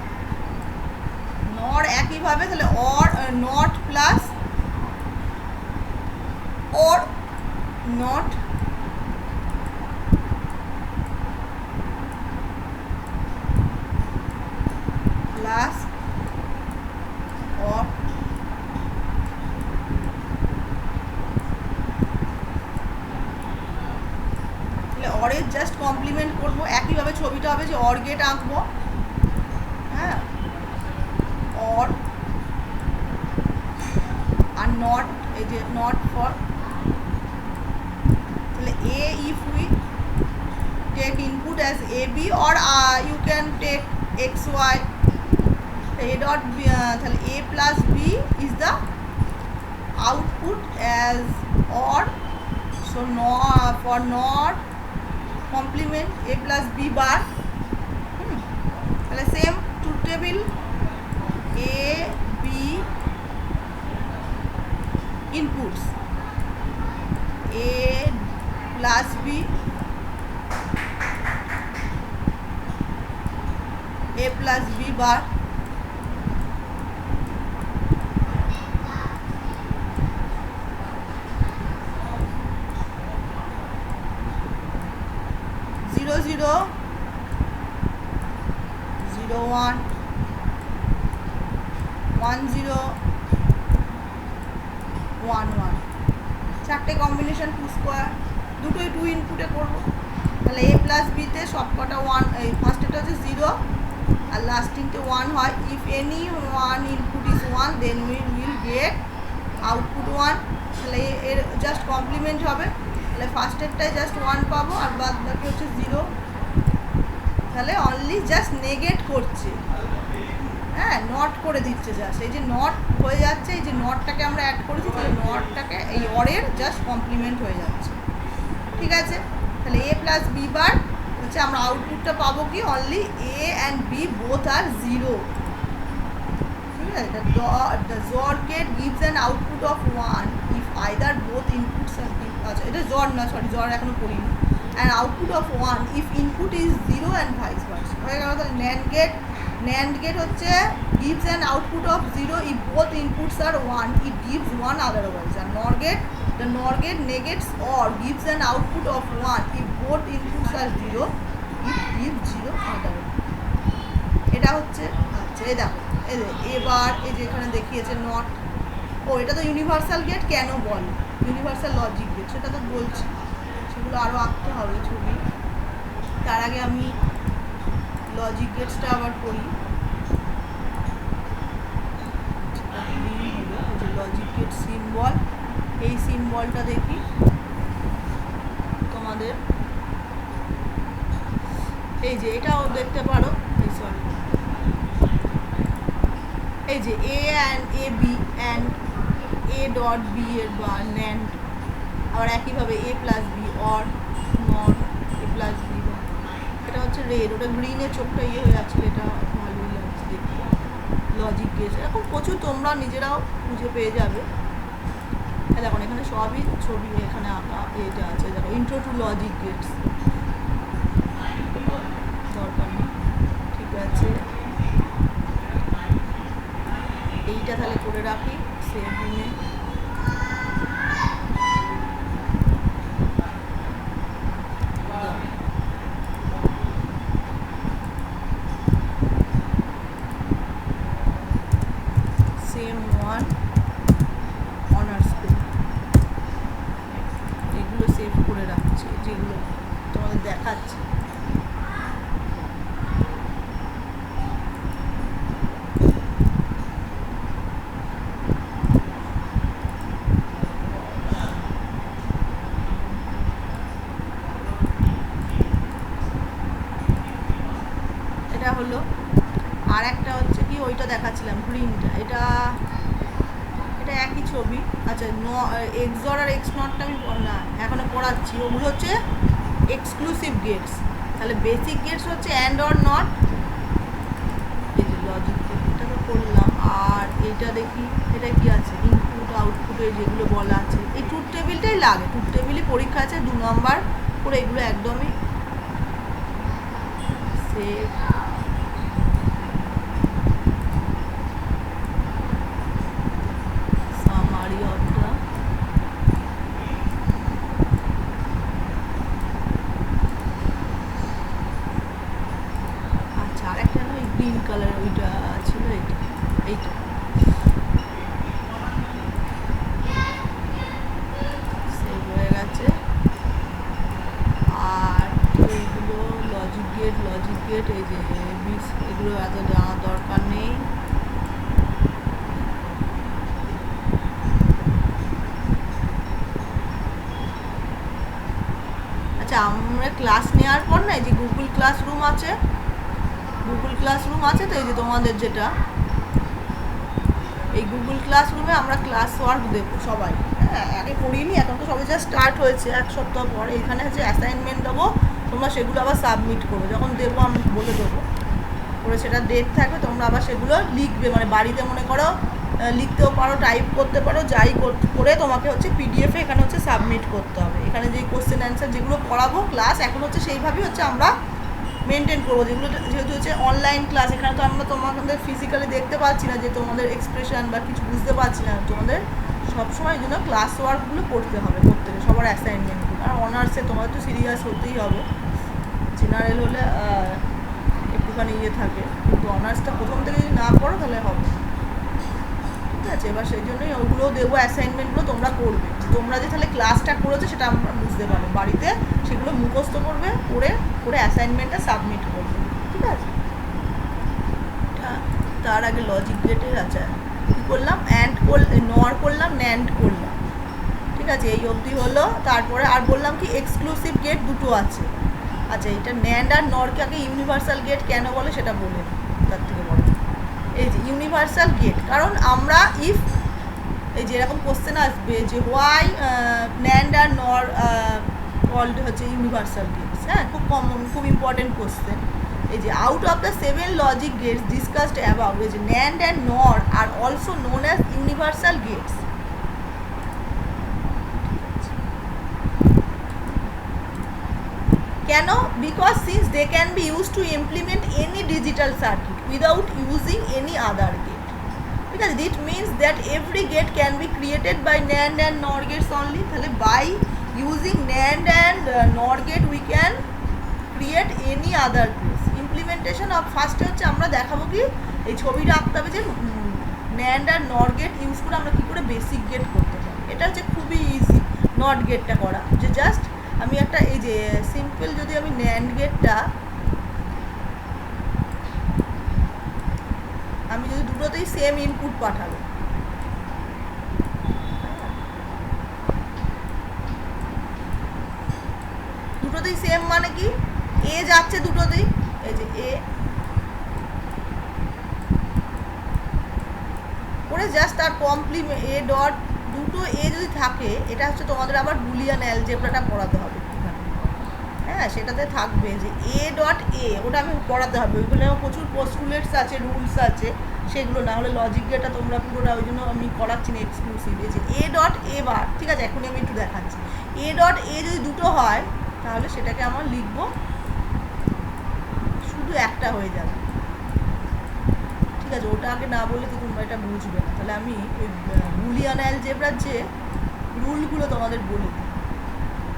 A: নর একইভাবে তাহলে or not plus or not plus or অরের জাস্ট কমপ্লিমেন্ট করবো, একইভাবে ছবিটা হবে যে অর গেট আঁকবো, হ্যাঁ, অর আর নট, এই যে নট ফর, তাহলে A if we take input as A B or you can take X Y, A dot B তাহলে A plus B is the output as or, so for not complement A plus B bar. তাহলে same truth table A B inputs A plus B A plus B bar, zero zero 0 1 1 0 1 1 চারটে কম্বিনেশন 2 স্কোয়ার, দুটোই 2 ইনপুটে করবো। তাহলে এ প্লাস বিতে সবকটা 1, এই ফার্স্টেটা হচ্ছে 0 আর লাস্টিংতে 1 হয়। If any one input is 1 then we will get output 1, তাহলে এর জাস্ট কমপ্লিমেন্ট হবে, তাহলে ফার্স্টেরটায় জাস্ট 1 পাবো আর বাদ বাকি হচ্ছে 0, তাহলে অনলি জাস্ট নেগেট করছে, হ্যাঁ নট করে দিচ্ছে জাস্ট, এই যে নট হয়ে যাচ্ছে, এই যে নটটাকে আমরা অ্যাড করেছি, তাহলে নটটাকে এই অরের জাস্ট কমপ্লিমেন্ট হয়ে যাচ্ছে, ঠিক আছে। তাহলে এ প্লাস বি বার হচ্ছে আমরা আউটপুটটা পাবো কি only A and B both are 0, ঠিক আছে। The XOR gate gives an output of 1 if either both inputs are, আচ্ছা এটা জর না, সরি জর এখনো করিনি, and output of 1 if input is 0 and vice versa হয়ে গেল। তাহলে NAND gate হচ্ছে gives an output of 0 if both inputs are 1, it gives 1 otherwise, and the NOR gate negates or gives an output of 1 if both inputs are 0, it gives 0 otherwise। এটা হচ্ছে, আচ্ছা এই দেখো এই যে এবার এই যে এখানে দেখিয়েছে নট, ও এটা তো ইউনিভার্সাল গেট কেন বলে, ইউনিভার্সাল লজিক গেট সেটা তো বলছি, সেগুলো আরও আঁকতে হবে ছবি, তার আগে আমি লজিক গেটসটা আবার করি। লজিক গেট সিম্বল, এই সিম্বলটা দেখি তোমাদের, এই যে এটাও দেখতে পারো, এই সরি এই যে A and A B and A dot B এর বা NAND, আবার একইভাবে A plus B or not A plus B, এটা হচ্ছে রেড, ওটা গ্রিনের চোখটা ইয়ে হয়ে যাচ্ছে, এটা ভালোই লাগছে দেখতে। লজিক গেটস এরকম প্রচুর তোমরা নিজেরাও খুঁজে পেয়ে যাবে। দেখুন এখানে সবই ছবি এখানে আঁকা, এটা আছে দেখো ইন্ট্রো টু লজিক গেটস, দরকার নেই, ঠিক আছে। এইটা তাহলে করে রাখি সেভ রুমে। সেম ওয়ান অনার্স এগুলো সেভ করে রাখছি, যেগুলো তোমাদের দেখাচ্ছি। এটা হলো, আর একটা হচ্ছে কি ওইটা দেখাচ্ছিলাম গ্রিনটা, এটা একই ছবি, আচ্ছা এক্সর আর এক্স নটটা আমি না এখনো পড়াচ্ছি, ওগুলো হচ্ছে এক্সক্লুসিভ গেটস। তাহলে বেসিক গেটস হচ্ছে অ্যান্ড অর নট, এই যে লজিক এটা তো করলাম, আর এইটা দেখি এটা কি আছে ইনপুট আউটপুটে যেগুলো বলা আছে, এই ট্রুথ টেবিলটাই লাগে, ট্রুথ টেবিলে পরীক্ষা আছে 2 নম্বর করে, এগুলো একদমই সেভ। গ্রিন কালার ওইটা ছিল, এইটা এইটা সেভ হয়ে গেছে। আর এইগুলো লজিক গেট এই যে এগুলো এত জানার দরকার নেই। আচ্ছা আমরা ক্লাস নেওয়ার পর না এই যে গুগল ক্লাসরুম আছে তো এই যে তোমাদের যেটা এই গুগল ক্লাসরুমে আমরা ক্লাস ওয়ার্ক দেবো সবাই, হ্যাঁ আগে করিনি, এখন তো সবাই জাস্ট স্টার্ট হয়েছে 1 সপ্তাহ পরে, এখানে হচ্ছে অ্যাসাইনমেন্ট দেবো, তোমরা সেগুলো আবার সাবমিট করবে, যখন দেবো আমি বলে দেবো করে, সেটা ডেট থাকবে, তোমরা আবার সেগুলো লিখবে, মানে বাড়িতে মনে করো লিখতেও পারো, টাইপ করতে পারো, যাই করে তোমাকে হচ্ছে পিডিএফে এখানে হচ্ছে সাবমিট করতে হবে। এখানে যে কোশ্চেন অ্যান্সার যেগুলো পড়াবো ক্লাস এখন হচ্ছে সেইভাবেই হচ্ছে আমরা মেনটেন করবো, যেগুলো যেহেতু হচ্ছে অনলাইন ক্লাস, এখানে তো আমরা তোমাদের ফিজিক্যালি দেখতে পাচ্ছি না, যে তোমাদের এক্সপ্রেশন বা কিছু বুঝতে পারছি না, তোমাদের সবসময় জন্য ক্লাস ওয়ার্কগুলো করতে হবে প্রত্যেকে, সবার অ্যাসাইনমেন্টগুলো। আর অনার্সে তোমাদের তো সিরিয়াস হতেই হবে, জেনারেল হলে একটুখানি ইয়ে থাকে, কিন্তু অনার্সটা প্রথম থেকে যদি না পড়ো তাহলে হবে, ঠিক আছে। এবার সেই জন্যই ওগুলোও দেবো, অ্যাসাইনমেন্টগুলো তোমরা করবে, তোমরা যে তাহলে ক্লাসটা করেছো সেটা আমরা বুঝতে পারো, বাড়িতে সেগুলো মুখস্থ করবে, করে অ্যাসাইনমেন্টটা সাবমিট করবে, ঠিক আছে। তার আগে লজিক গেটের, আচ্ছা কী করলাম, নর করলাম, ন্যান্ড করলাম, ঠিক আছে, এই অবধি হলো। তারপরে আর বললাম কি এক্সক্লুসিভ গেট দুটো আছে। আচ্ছা, এটা ন্যান্ড আর নরকে আগে ইউনিভার্সাল গেট কেন বলে সেটা বলে তার থেকে বড় এই যে ইউনিভার্সাল গেট, কারণ আমরা ইফ এই যে এরকম কোশ্চেন আসবে যে হোয়াই ন্যান্ড আর নর কল্ড হচ্ছে ইউনিভার্সাল গেটস, হ্যাঁ, খুব কমন, খুব ইম্পর্টেন্ট কোশ্চেন। এই যে out of the 7 logic gates discussed about, এই যে NAND and NOR are also known as universal gates. কেন? Because since they can be use to implement any digital circuit without using any other gate, ঠিক আছে। That means that every gate can be created by NAND and NOR gates only. তাহলে by using NAND and NOR gate we can create any other gates. Implementation of ফার্স্টে হচ্ছে আমরা দেখাবো কি এই ছবিটা আঁকতে হবে যে ন্যান্ড আর নর গেট ইউজ করে আমরা কী করে বেসিক গেট করতে পারি। এটা হচ্ছে খুবই ইজি নট গেটটা করা, যে জাস্ট আমি একটা এই যে সিম্পল যদি আমি ন্যান্ড গেটটা আমি যদি দুটোতেই সেম ইনপুট পাঠাবো, দুটোতেই সেম মানে কি এ যাচ্ছে দুটোতেই, এই যে এ করে জাস্ট তার কমপ্লিমেন্ট এ ডট দুটো এ যদি থাকে, এটা হচ্ছে তোমাদের আবার বুলিয়ান অ্যালজেব্রাটা পড়াতে হবে, হ্যাঁ, সেটাতে থাকবে যে এ ডট এ, ওটা আমি পড়াতে হবে, ওইগুলো প্রচুর পোস্টুলেটস আছে, রুলস আছে, সেগুলো না হলে লজিক গেটটা তোমরা পুরোটা, ওই জন্য আমি করাচ্ছি না এক্সক্লুসিভ। এই যে এ ডট এ বার, ঠিক আছে, এখনই আমি একটু দেখাচ্ছি। এ ডট এ যদি দুটো হয় তাহলে সেটাকে আমার লিখবো শুধু একটা হয়ে যাবে, ঠিক আছে, ওটা আগে না বললে তো তোমরা এটা বুঝবে না। তাহলে আমি ওই বুলিয়ান অ্যালজেব্রার যে রুলগুলো তোমাদের বলে দিই,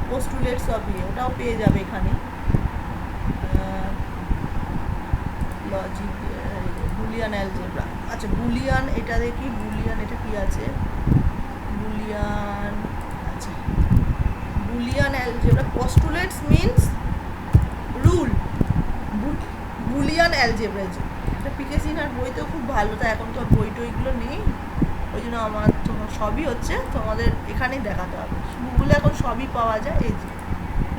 A: পোস্টুলেটস অফ ইয়ে, ওটাও পেয়ে যাবে এখানে, লজিক বুলিয়ান অ্যালজেব্রা। আচ্ছা, বুলিয়ান এটা দেখি, বুলিয়ান এটা কি আছে, বুলিয়ান, আচ্ছা, Boolean algebra পোস্টুলেটস means rule, Boolean algebra. এটা পিকে সিনহার বইতেও খুব ভালো, তা এখন তো বই টইগুলো নেই, ওই জন্য আমার সবই হচ্ছে তোমাদের এখানেই দেখাতে হবে, গুগলে এখন সবই পাওয়া যায়। এই যে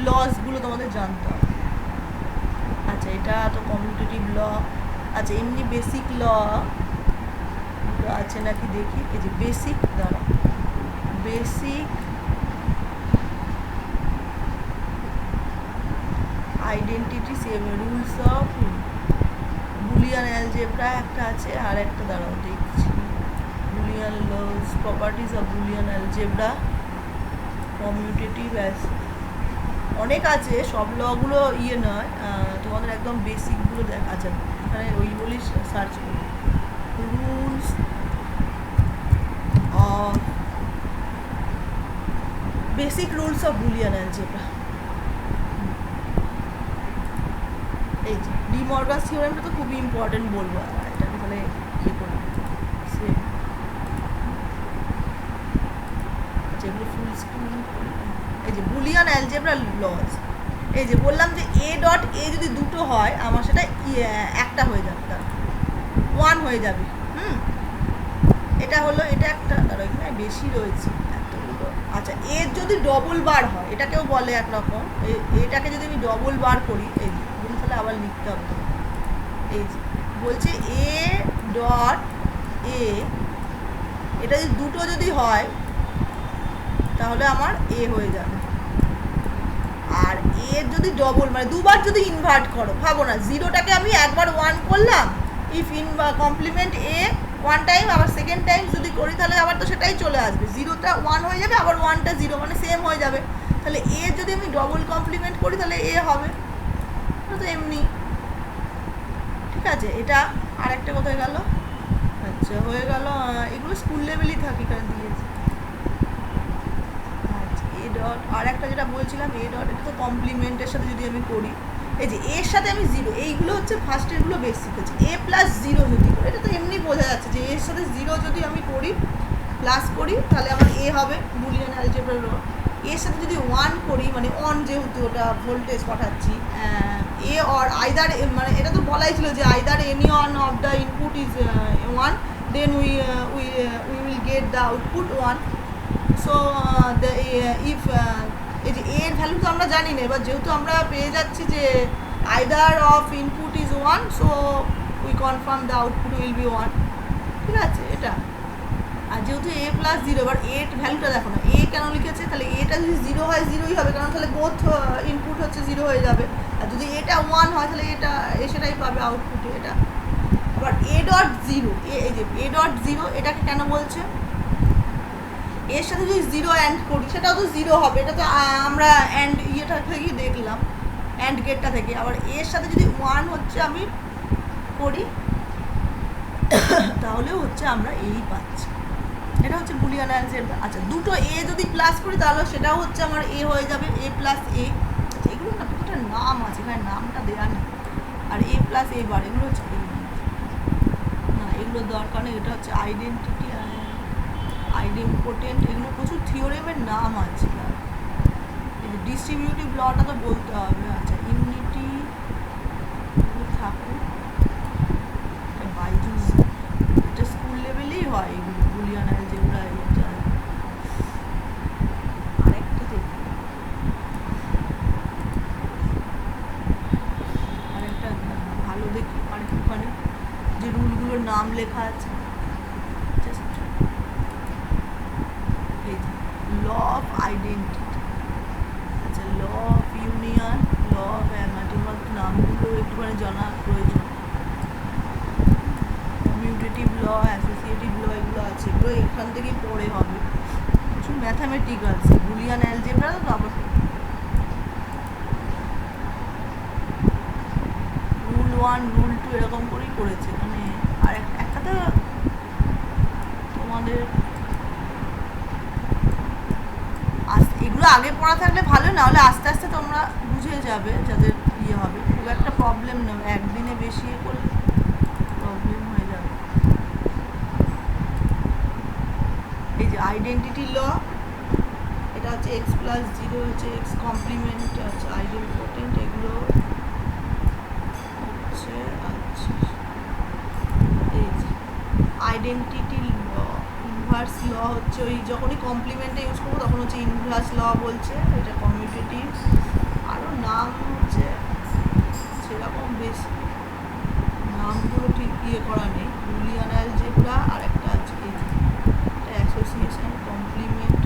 A: লসগুলো তোমাদের জানতে হবে। আচ্ছা, এটা তো কমিউটেটিভ ল। আচ্ছা, এমনি বেসিক ল আছে নাকি দেখি, এই যে বেসিক, দাঁড়া, basic identity same rules of Boolean algebra একটা আছে, আর একটা দাঁড়াও দেখছি, Boolean laws, properties of Boolean algebra, commutative অনেক আছে, সব লগুলো ইয়ে নয়, তোমাদের একদম বেসিকগুলো দেখা আছে এখানে, ওইগুলি সার্চ করি, rules of basic rules of Boolean algebra. এই যে ডি মর্গানস থিওরেমটা তো খুবই ইম্পর্টেন্ট বলবো, এটাকে তাহলে ইয়ে করি সেম, যেগুলো ফুল স্ক্রিন করি। এই যে বুলিয়ান অ্যালজেব্রা লজ, এই যে বললাম যে এ ডট এ যদি দুটো হয় আমার সেটা একটা হয়ে যাবে, তার ওয়ান হয়ে যাবে। এটা হলো, এটা একটা, তার এখানে বেশি রয়েছে এতগুলো। আচ্ছা, এর যদি ডবল বার হয়, এটাকেও বলে একরকম, এটাকে যদি আমি ডবল বার করি, এই যে তাহলে আবার লিখতে হবে, এই যে বলছে এ ডট এ, এটা যদি দুটো যদি হয় তাহলে আমার এ হয়ে যাবে। আর এর যদি ডবল মানে দুবার যদি ইনভার্ট করো, ভাবো না জিরোটাকে আমি একবার ওয়ান করলাম, if in complement A one time, আবার সেকেন্ড টাইম যদি করি তাহলে আবার তো সেটাই চলে আসবে, জিরোটা ওয়ান হয়ে যাবে, আবার ওয়ানটা জিরো, মানে সেম হয়ে যাবে। তাহলে এ যদি আমি ডবল কমপ্লিমেন্ট করি তাহলে এ হবে, তো এমনি, ঠিক আছে। এটা আর একটা কোথায় গেল, আচ্ছা হয়ে গেল, এগুলো স্কুল লেভেলই থাকে, এখানে দিয়েছে। আচ্ছা, এ ডট আর একটা যেটা বলছিলাম, এ ডট, এটা তো কমপ্লিমেন্টের সাথে যদি আমি করি, এই যে এর সাথে আমি জিরো, এইগুলো হচ্ছে ফার্স্টেরগুলো বেসিক হচ্ছে, এ প্লাস জিরো যদি করি, এটা তো এমনি বোঝা যাচ্ছে যে এর সাথে জিরো যদি আমি করি প্লাস করি তাহলে আমার এ হবে, বুলিয়ান অ্যালজেব্রার ল। এর সাথে যদি ওয়ান করি, মানে অন যেহেতু ওটা ভোল্টেজ পাঠাচ্ছি, এ অর আইদার, মানে এটা তো বলাই ছিল যে either any one of the input is one, then we will get the output 1. So the if এই যে এর ভ্যালু তো আমরা জানি না, এবার যেহেতু আমরা পেয়ে যাচ্ছি যে either of input is 1, so we confirm the output will be 1. ঠিক আছে, এটা। আর যেহেতু a প্লাস 0, এবার এর ভ্যালুটা দেখো না, a কেন লিখেছে, তাহলে এটা যদি 0 হয় 0ই হবে, কারণ তাহলে বোথ ইনপুট হচ্ছে 0 হয়ে যাবে। আর যদি এটা 1 হয় তাহলে এটা সেটাই পাবে আউটপুটে এটা। আবার a ডট 0, এই যে a ডট 0 এটাকে কেন বলছে, এর সাথে যদি 0 অ্যান্ড করি সেটাও তো 0 হবে, এটা তো আমরা অ্যান্ড ইয়েটা থেকেই দেখলাম, অ্যান্ড গেটটা থেকে। আবার এর সাথে যদি 1 হচ্ছে আমি করি তাহলেও হচ্ছে আমরা এই পাচ্ছি, এটা হচ্ছে বুলিয়ান অ্যালজেব্রা। আচ্ছা, দুটো এ যদি প্লাস করি তাহলে সেটাও হচ্ছে আমার এ হয়ে যাবে, এ প্লাস এ। এগুলো না দুটোটা নাম আছে, এখানে নামটা দেওয়া নেই। আর এ প্লাস এ বার, এগুলো হচ্ছে না, এগুলো দরকার নেই। এটা হচ্ছে আইডেন্টিটি, আইডেম্পোটেন্ট, এগুলো প্রচুর থিওরেমের নাম আছে। এই যে ডিস্ট্রিবিউটিভ লটা তো বলতে হবে। আচ্ছা, ইউনিটি থাকুক, বাইজুস, এটা স্কুল লেভেলেই হয় এগুলো, বুলিয়ান অ্যালজেব্রা। আরেকটা দেখি, আরেকটা ভালো দেখি, আরেকটুখানি যে রুলগুলোর নাম লেখা আছে। ল অফ আইডেন্টিটি, আচ্ছা, law of union, law of অ্যামাটিমার, নামগুলো একটুখানি জানা প্রয়োজন। কমিউটেটিভ ল, অ্যাসোসিয়েটিভ ল, এগুলো আছে, এগুলো এখান থেকেই পড়ে হবে। কিছু ম্যাথামেটিক্যালস, বুলিয়ান অ্যালজেব্রা তো আবার রুল 1 রুল 2 এরকম করেই করেছে। মানে আর একটা তো তোমাদের এগুলো আগে পড়া থাকলে ভালো, না হলে আস্তে আস্তে তোমরা বুঝে যাবে, যাদের ইয়ে হবে। খুব একটা প্রবলেম নেই, একদিনে বেশি ইয়ে করলে প্রবলেম হয়ে যাবে। এই যে আইডেন্টিটি ল, এটা হচ্ছে এক্স প্লাস 0 হচ্ছে এক্স কমপ্লিমেন্ট, আছে আইডেন্টিপোটেন্ট, এগুলো হচ্ছে। আচ্ছা, এই যে আইডেন্টিটি ল, ইনভার্স ল হচ্ছে ওই যখনই কমপ্লিমেন্টে ইউজ করবো তখন হচ্ছে ইনভার্স ল বলছে, এটা কমিউটেটিভ। আরও নাম হচ্ছে সেরকম বেশি নামগুলো ঠিক ইয়ে করা নেই। বুলিয়ান অ্যালজেব্রা, আর একটা আছে এটা অ্যাসোসিয়েশন, কমপ্লিমেন্ট,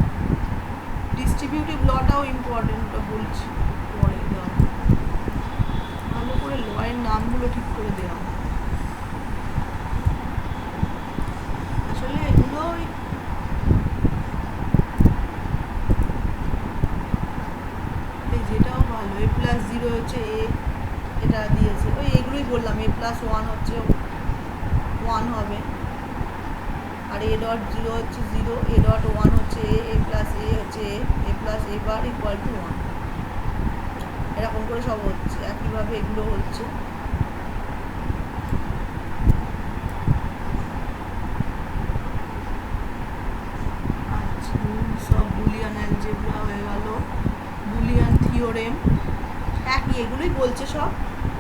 A: ডিস্ট্রিবিউটিভ লটাও ইম্পর্টেন্ট, ওটা বলছি পরে দেওয়া, ভালো করে লয়ের নামগুলো ঠিক করে দেওয়া। আসলে এগুলো যেটাও ভালো, এ প্লাস 0 হচ্ছে এ, এটা দিয়েছে ওই এগুলোই বললাম, এ প্লাস 1 হচ্ছে 1 হবে, আর এ ডট 0 হচ্ছে 0, এ ডট 1 হচ্ছে এ প্লাস এ হচ্ছে A plus A bar equal to 1, এরকম করে সব হচ্ছে। একইভাবে এগুলো হচ্ছে। আচ্ছা, সব বুলিয়ান অ্যালজেব্রা হয়ে গেল। বুলিয়ান থিওরেম একই, এগুলোই বলছে সব।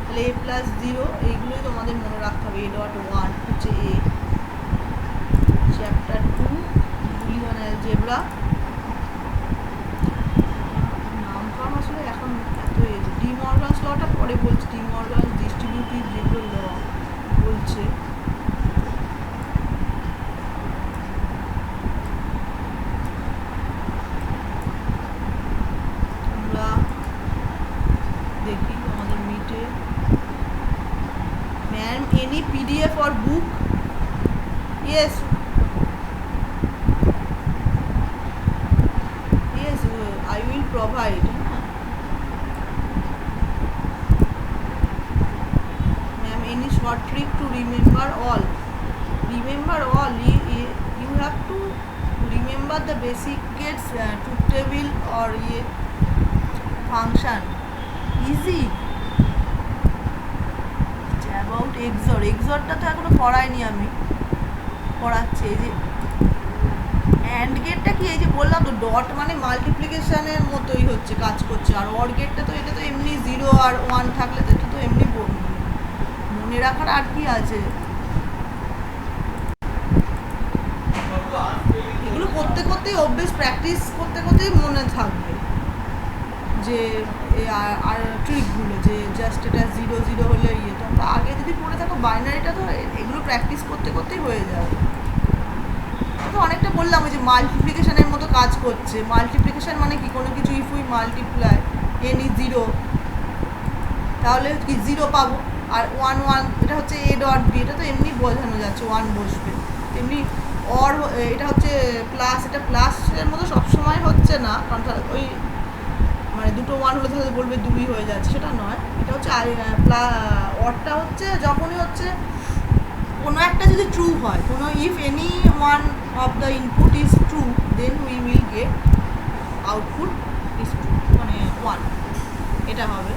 A: তাহলে এ প্লাস 0 এইগুলোই তোমাদের মনে রাখতে হবে। এ ডট 1 হচ্ছে এ, চ্যাপ্টার 2 বুলিয়ান অ্যালজেব্রা। নামকরণ আসলে এখন এত ডি মর্গানস লটা পরে বলছে, ডি মর্গানস ডিস্ট্রিবিউটিভ যেগুলো ল বলছে। আমরা দেখি আমাদের মিটে, ma'am any PDF or book? Yes, I will provide. Ma'am, any short trick to remember all? Remember all. You have to remember the basic gates, truth table or function. Easy. About XOR. XOR-টা তো এখনো পড়াইনি আমি, পড়াচ্ছি। এই যে অ্যান্ড গেটটা কি, এই যে বললাম তো ডট মানে মাল্টিপ্লিকেশনের মতোই হচ্ছে, কাজ করছে। আর অর গেটটা তো এটা তো এমনি 0 আর 1 থাকলে তো এটা তো এমনি মনে রাখার আর কি আছে। করতে করতেই অভ্যেস, প্র্যাকটিস করতে করতেই মনে থাকবে যে আর ট্রিকগুলো, যে জাস্ট এটা 0 0 হলে ইয়ে। তোমরা আগে যদি পড়ে থাকো বাইনারিটা, তো এগুলো প্র্যাকটিস করতে করতেই হয়ে যাবে। তো অনেকটা বললাম ওই যে মাল্টিপ্লিকেশনের মতো কাজ করছে। মাল্টিপ্লিকেশন মানে কি, কোনো কিছু ইফ উই মাল্টিপ্লাই এনি 0, তাহলে কি 0 পাবো। আর 1 1 এটা হচ্ছে এ ডট বি, এটা তো এমনি বোঝানো যাচ্ছে 1 বসবে। তেমনি অর এটা হচ্ছে প্লাস, এটা প্লাসের মতো সবসময় হচ্ছে না, কারণ ওই মানে দুটো 1 হলে তাহলে বলবে 2 হয়ে যাচ্ছে, সেটা নয়। এটা হচ্ছে অরটা হচ্ছে যখনই হচ্ছে কোনো একটা যদি ট্রু হয়, কোনো if any one of the input is true, then we will get output is true, মানে 1, এটা হবে।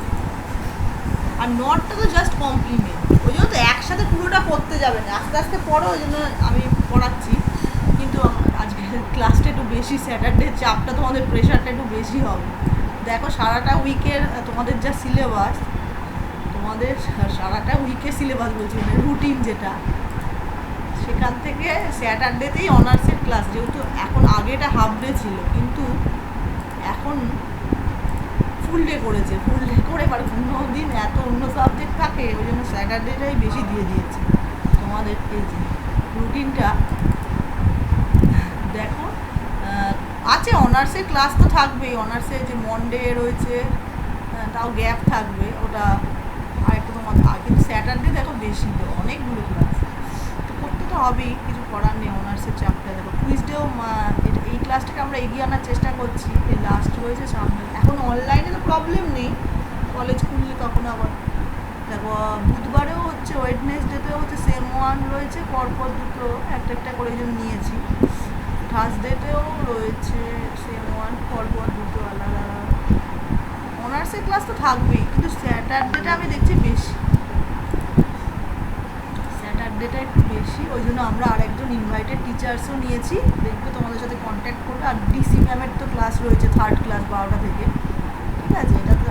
A: আর নটটা তো জাস্ট কমপ্লিমেন্ট, ওই জন্য তো একসাথে পুরোটা করতে যাবে না, আস্তে আস্তে পড়ো, ওই জন্য আমি পড়াচ্ছি। কিন্তু আজকে ক্লাসটা একটু বেশি, স্যাটারডে চাপটা, তোমাদের প্রেশারটা একটু বেশি হবে। দেখো সারাটা উইকের তোমাদের যা সিলেবাস, তোমাদের সারাটা উইকের সিলেবাস বলছি, মানে রুটিন যেটা, সেখান থেকে স্যাটারডেতেই অনার্সের ক্লাস, যেহেতু এখন আগেটা হাফ ডে ছিল, কিন্তু এখন ফুল ডে করেছে। ফুল ডে করে এবার অন্য দিন এত অন্য সাবজেক্ট থাকে, ওই জন্য স্যাটারডেটাই বেশি দিয়ে দিয়েছে তোমাদের। এই যে রুটিনটা দেখো, আছে অনার্সের ক্লাস তো থাকবেই, অনার্সে যে মনডে রয়েছে, তাও গ্যাপ থাকবে, ওটা আর একটু তোমার। কিন্তু স্যাটারডে দেখো বেশি, তো অনেকগুলো ক্লাস করতে তো হবেই, কিছু করার নেই। অনার্সের চাপটা দেখো, টুইসডেও এই ক্লাসটাকে আমরা এগিয়ে আনার চেষ্টা করছি, এই লাস্ট রয়েছে সামনে। এখন অনলাইনে তো প্রবলেম নেই, কলেজ খুললে তখন আবার দেখো বুধবারেও হচ্ছে, ওয়েডনেসডেতেও হচ্ছে সেম 1 রয়েছে, পরপর দুটো একটা একটা করে এই জন্য নিয়েছি। থার্সডেতেও রয়েছে সেম 1, পরপর দুটো আলাদা আলাদা। অনার্সের ক্লাস তো থাকবেই, কিন্তু স্যাটারডেটা আমি দেখছি বেশি, স্যাটারডেটা একটু বেশি। ওই জন্য আমরা আরেকজন ইনভাইটেড টিচার্সও নিয়েছি, দেখবে তোমাদের সাথে কন্ট্যাক্ট করবে। আর ডিসি ম্যামের তো ক্লাস রয়েছে 3rd ক্লাস 12টা থেকে, ঠিক আছে, এটা তো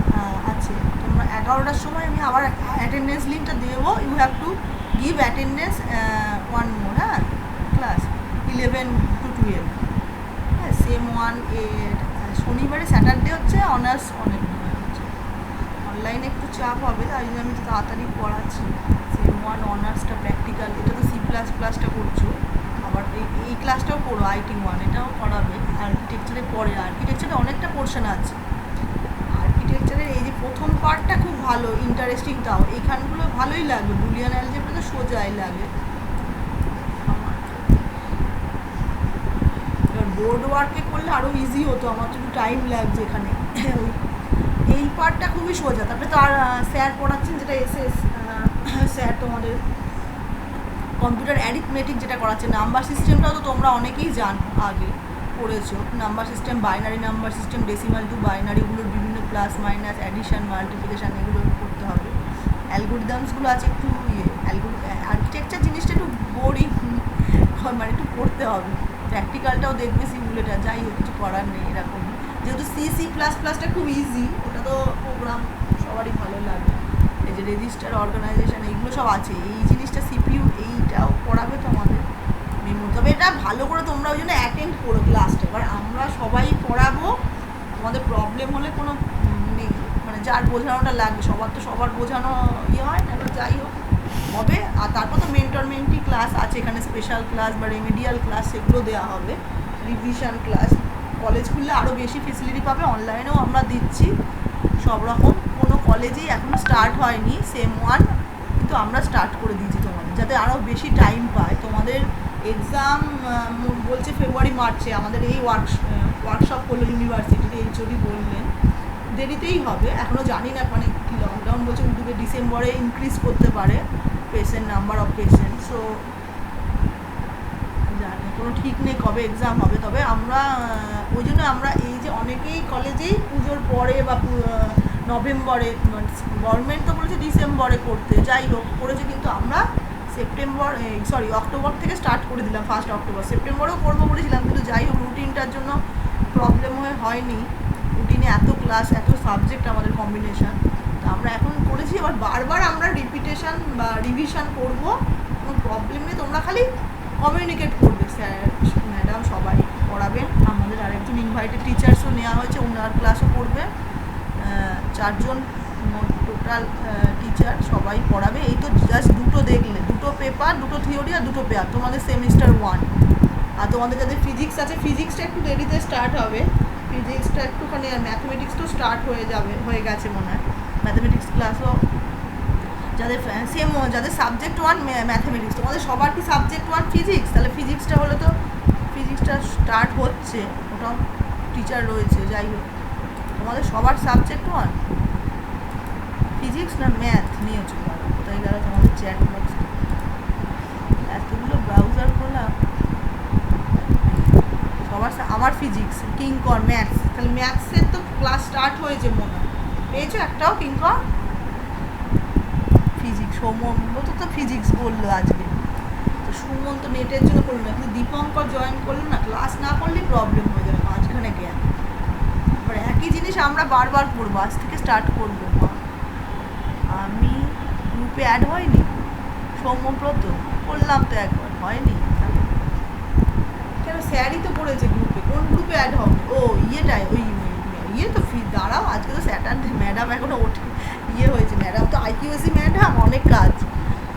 A: আছে। তোমরা 11টার সময় আমি আবার অ্যাটেন্ডেন্স লিঙ্কটা দেবো, you have to give attendance 1 more, হ্যাঁ, ক্লাস 11 to 12, হ্যাঁ, সেম 1 এর শনিবারে। স্যাটারডে হচ্ছে অনার্স, অনেক হচ্ছে অনলাইনে একটু চাপ হবে, তাই জন্য আমি তাড়াতাড়ি পড়াচ্ছি। সেম 1 অনার্সটা প্র্যাকটিক্যাল, এটা তো C++টা করছো, আবার এই ক্লাসটাও করো, IT1 এটাও করাবে। আর্কিটেকচারের পরে, আর্কিটেকচারে অনেকটা পোর্শন আছে। আর্কিটেকচারের এই যে প্রথম পার্টটা খুব ভালো, ইন্টারেস্টিং, তাও এইখানগুলো ভালোই লাগবে। বুলিয়ান অ্যালজেব্রা তো সোজাই লাগে। এবার বোর্ড ওয়ার্কে করলে আরও ইজি হতো, আমার তো একটু টাইম লাগছে এখানে। এই পার্টটা খুবই সোজা। তারপরে তো আর স্যার পড়াচ্ছেন, যেটা এসএস স্যার তোমাদের কম্পিউটার অ্যারিথমেটিক যেটা করাচ্ছে। নাম্বার সিস্টেমটাও তো তোমরা অনেকেই জানো, আগে পড়েছো। Number system, binary number system, decimal to বাইনারিগুলোর বিভিন্ন প্লাস মাইনাস, অ্যাডিশন, মাল্টিপ্লিকেশান, এগুলো করতে হবে। অ্যালগোরিদমসগুলো আছে একটু আর্কিটেকচার জিনিসটা একটু বোরিং, মানে একটু পড়তে হবে। প্র্যাকটিক্যালটাও দেখবে, সিমুলেটার, যাই হোক কিছু করার নেই এরকম। যেহেতু C++টা খুব ইজি, ওটা তো প্রোগ্রাম সবারই ভালো লাগে। এই যে রেজিস্টার, অর্গানাইজেশন, এইগুলো সব আছে। এই জিনিসটা CPU, এইটাও পড়াবে তোমাদের মেমো। তবে এটা ভালো করে তোমরা ওই জন্য অ্যাটেন্ড করো ক্লাসটা। এবার আমরা সবাই পড়াবো, তোমাদের প্রবলেম হলে কোনো নেই, মানে যার বোঝানোটা লাগবে, সবার তো সবার বোঝানো ইয়ে হয় না, এবার যাই হোক হবে। আর তারপর তো মেন্টর মেন্টি ক্লাস আছে এখানে, স্পেশাল ক্লাস বা রেমেডিয়াল ক্লাস, সেগুলো দেওয়া হবে, রিভিশন ক্লাস। কলেজ খুললে আরও বেশি ফেসিলিটি পাবে, অনলাইনেও আমরা দিচ্ছি সব রকম। কোনো কলেজেই এখনও স্টার্ট হয়নি সেম 1, কিন্তু আমরা স্টার্ট করে দিয়েছি তোমাদের, যাতে আরও বেশি টাইম পায়। তোমাদের এক্সাম বলছে ফেব্রুয়ারি মার্চে, আমাদের এই ওয়ার্কশপ করলো ইউনিভার্সিটিতে, HOD বললেন দেরিতেই হবে, এখনও জানি না, মানে কি লকডাউন বলছে উদ্যোগে ডিসেম্বরে ইনক্রিজ করতে পারে patient, number of patient. So জানি কোনো ঠিক নেই কবে এক্সাম হবে। তবে আমরা ওই জন্য আমরা এই যে অনেকেই কলেজেই পুজোর পরে বা নভেম্বরে, গভর্নমেন্ট তো বলেছে ডিসেম্বরে করতে, যাই হোক করেছে, কিন্তু আমরা অক্টোবর থেকে স্টার্ট করে দিলাম, 1 অক্টোবর। সেপ্টেম্বরেও করবো বলেছিলাম, কিন্তু যাই হোক রুটিনটার জন্য প্রবলেম হয়নি। রুটিনে এত ক্লাস, এত সাবজেক্ট আমাদের কম্বিনেশান, তো আমরা এখন করেছি। এবার বারবার আমরা রিপিটেশন বা রিভিশন করবো, কোনো প্রবলেম নেই। তোমরা খালি কমিউনিকেট করবে, স্যার ম্যাডাম সবাই পড়াবেন। আমাদের আরেকজন ইনভাইটেড টিচার্সও নেওয়া হয়েছে, ওনার ক্লাসও পড়বে। 4 জন টোটাল টিচার, সবাই পড়াবে। এই তো জাস্ট দুটো দেখলে, দুটো পেপার, দুটো থিওরি আর দুটো পেয়ার, তোমাদের সেমিস্টার 1। আর তোমাদের যাদের ফিজিক্স আছে, ফিজিক্সটা একটু দেরিতে স্টার্ট হবে, ফিজিক্সটা একটুখানি, আর ম্যাথমেটিক্স তো স্টার্ট হয়ে গেছে মনে হয়, ম্যাথমেটিক্স ক্লাসও। যাদের সেম, যাদের সাবজেক্ট 1 ম্যাথমেটিক্স, তোমাদের সবার কি সাবজেক্ট 1 ফিজিক্স? তাহলে ফিজিক্সটা হলে তো, ফিজিক্সটা স্টার্ট হচ্ছে, ওটাও টিচার রয়েছে। যাই হোক, তোমাদের সবার সাবজেক্ট 1 ফিজিক্স না ম্যাথ নিয়েছো? কোথায় গেল তোমাদের চ্যাট বক্স? এতগুলো ব্রাউজার খোলা, সবার আমার ফিজিক্স, কিংকর, ম্যাথস। তাহলে ম্যাথসের তো ক্লাস স্টার্ট হয়েছে মনে হয়, পেয়েছো একটাও কিংকর? ফিজিক্স, সৌমন্ত তো ফিজিক্স বললো আজকে, তো সুমন্ত নেটের জন্য করলো না, কিন্তু দীপঙ্কর জয়েন করলো না। ক্লাস না করলেই প্রবলেম হয়ে যাবে, মাঝখানে গ্যাপ। এবার একই জিনিস আমরা বারবার পড়বো, আজ থেকে স্টার্ট করবো। আমি গ্রুপে অ্যাড হয়নি, সৌম্যব্রত করলাম তো একবার, হয়নি। কেন, স্যারই তো করেছে গ্রুপে, কোন গ্রুপে অ্যাড হবে? ও ইয়েটাই, ওই ইয়ে তো দাঁড়াও, আজকে তো স্যাটারডে, ম্যাডাম এখনো ওঠে, হয়েছে, ম্যাডাম তো আইকিউএসি ম্যাডাম, অনেক কাজ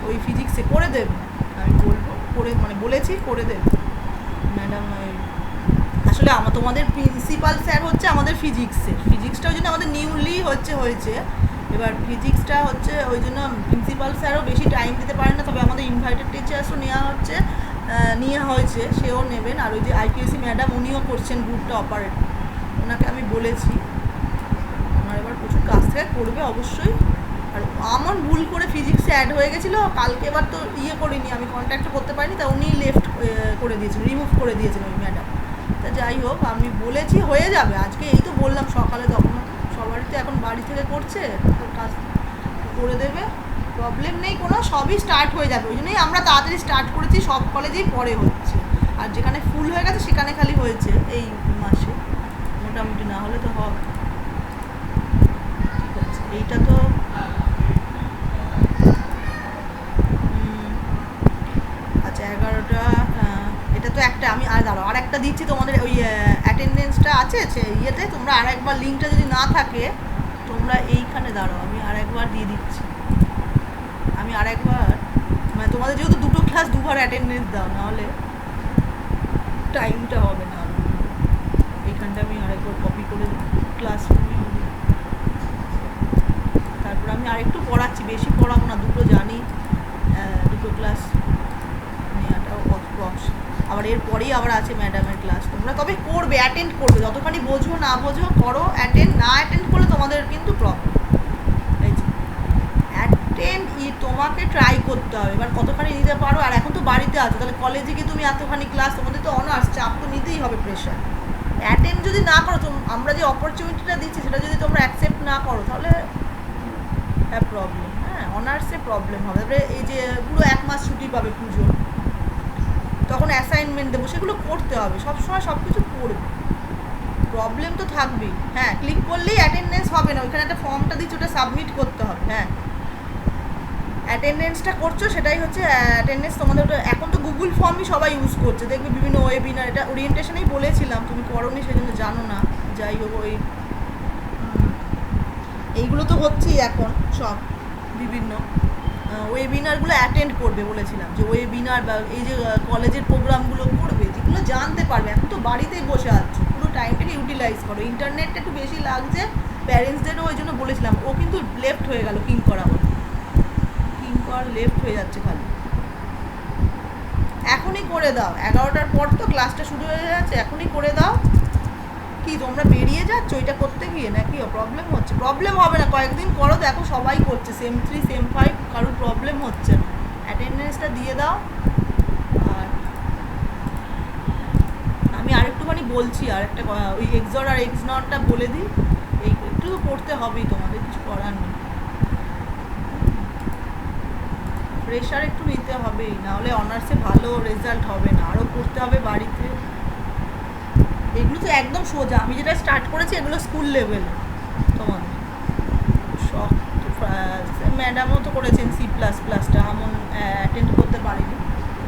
A: ওই ফিজিক্সে করে দেবে। আমি বলবো করে, মানে বলেছি করে দেবে ম্যাডাম। আসলে তোমাদের প্রিন্সিপাল স্যার হচ্ছে আমাদের ফিজিক্সের, ফিজিক্সটা ওই জন্য আমাদের নিউলি হয়েছে। এবার ফিজিক্সটা হচ্ছে ওই জন্য প্রিন্সিপাল স্যারও বেশি টাইম দিতে পারেন না, তবে আমাদের ইনভাইটেড টিচার্সও নেওয়া হয়েছে, সেও নেবেন। আর ওই যে আইকিউএসি ম্যাডাম, উনিও করছেন গ্রুপটা অপারেট, ওনাকে আমি বলেছি। ওনার এবার প্রচুর কাজ থেকে করবে অবশ্যই। আর আমার ভুল করে ফিজিক্সে অ্যাড হয়ে গেছিলো কালকে, এবার তো করিনি, আমি কন্ট্যাক্টও করতে পারিনি, তা উনি লেফট করে দিয়েছেন, রিমুভ করে দিয়েছেন ওই ম্যাডাম। তা যাই হোক, আমি বলেছি হয়ে যাবে আজকে, এই তো বললাম সকালে, তখন সবারই তো এখন বাড়ি থেকে করছে, তো কাজ করে দেবে, প্রবলেম নেই কোনো, সবই স্টার্ট হয়ে যাবে। ওই জন্যই আমরা তাড়াতাড়ি স্টার্ট করেছি, সব কলেজেই পরে হচ্ছে, আর যেখানে ফুল হয়ে গেছে সেখানে খালি হয়েছে এই মাসে, মোটামুটি না হলে তো হবে। ঠিক আছে, এইটা তো আচ্ছা 11টা, এটা তো একটা। আমি আর দাঁড়াও, আর একটা দিচ্ছি তোমাদের, ওই অ্যাটেন্ডেন্সটা আছে ইয়েতে, তোমরা আর একবার, লিঙ্কটা যদি না থাকে তোমরা এইখানে দাঁড়াও, আমি আর একবার দিয়ে দিচ্ছি। আমি আর একবার, মানে তোমাদের যেহেতু দুটো ক্লাস দুবার অ্যাটেন্ডেন্স দাও, নাহলে টাইমটা হবে না। এইখানটা আমি আরেকবার কপি করে ক্লাসরুমে, তারপর আমি আরেকটু পড়াচ্ছি, বেশি পড়াবো না, দুটো জানি, দুটো ক্লাস নেওয়াটাও আবার এরপরেই আবার আছে ম্যাডামের ক্লাস। তোমরা তবে করবে, অ্যাটেন্ড করবে, যতখানি বোঝো না বোঝো করো, না অ্যাটেন্ড করলে তোমাদের কিন্তু প্রবলেম। অ্যাটেন্ড তোমাকে ট্রাই করতে হবে, এবার কতখানি নিতে পারো। আর এখন তো বাড়িতে আছো, তাহলে কলেজে গিয়ে তুমি এতখানি ক্লাস, তোমাদের তো অনার্স, চাপ তো নিতেই হবে, প্রেশার। অ্যাটেন্ড যদি না করো, আমরা যে অপরচুনিটিটা দিচ্ছি সেটা যদি তোমরা অ্যাকসেপ্ট না করো, তাহলে প্রবলেম। হ্যাঁ, অনার্সে প্রবলেম হবে। এবারে এই যে পুরো 1 মাস ছুটি পাবে পুজো, তখন অ্যাসাইনমেন্ট দেবো, সেগুলো করতে হবে, সবসময় সব কিছু করবে, প্রবলেম তো থাকবেই। হ্যাঁ, ক্লিক করলেই অ্যাটেন্ডেন্স হবে না, ওইখানে একটা ফর্মটা দিচ্ছি, ওটা সাবমিট করতে হবে। হ্যাঁ, অ্যাটেন্ডেন্সটা করছো, সেটাই হচ্ছে অ্যাটেন্ডেন্স তোমাদের। ওটা এখন তো গুগল ফর্মই সবাই ইউজ করছে, দেখবে বিভিন্ন ওয়েবিনার, এটা ওরিয়েন্টেশনেই বলেছিলাম, তুমি করোনি সেজন্য জানো না। যাই হোক, এইগুলো তো হচ্ছেই এখন, সব বিভিন্ন ওয়েবিনারগুলো অ্যাটেন্ড করবে বলেছিলাম, যে ওয়েবিনার বা এই যে কলেজের প্রোগ্রামগুলো করবে, যেগুলো জানতে পারবে। এখন তো বাড়িতেই বসে আছো, পুরো টাইমটাকে ইউটিলাইজ করো। ইন্টারনেটটা একটু বেশি লাগছে, প্যারেন্টসদেরও ওই জন্য বলেছিলাম। ও কিন্তু লেফট হয়ে গেল, কিংকর লেফট হয়ে যাচ্ছে খালি। এখনই করে দাও, 11টার পর তো ক্লাসটা শুরু হয়ে যাচ্ছে, এখনই করে দাও। কি তোমরা বেরিয়ে যাচ্ছ ওইটা করতে গিয়ে, নাকি প্রবলেম হচ্ছে? প্রবলেম হবে না, কয়েকদিন করো, দেখো সবাই করছে, সেম 3 সেম 5, কারোর প্রবলেম হচ্ছে না। অ্যাটেন্ডেন্সটা দিয়ে দাও। আর আমি আরেকটুখানি বলছি, আর একটা ওই এক্সর আর এক্স নটটা বলে দিই, এই একটু তো পড়তে হবেই, তোমাদের কিছু করার নেই, প্রেশার একটু নিতে হবেই, নাহলে অনার্সে ভালো রেজাল্ট হবে না, আরও পড়তে হবে বাড়িতে। এগুলো তো একদম সোজা, আমি যেটা স্টার্ট করেছি এগুলো স্কুল লেভেলে তোমাদের সব। ম্যাডামও তো করেছেন C++টা, এমন অ্যাটেন্ড করতে পারিনি,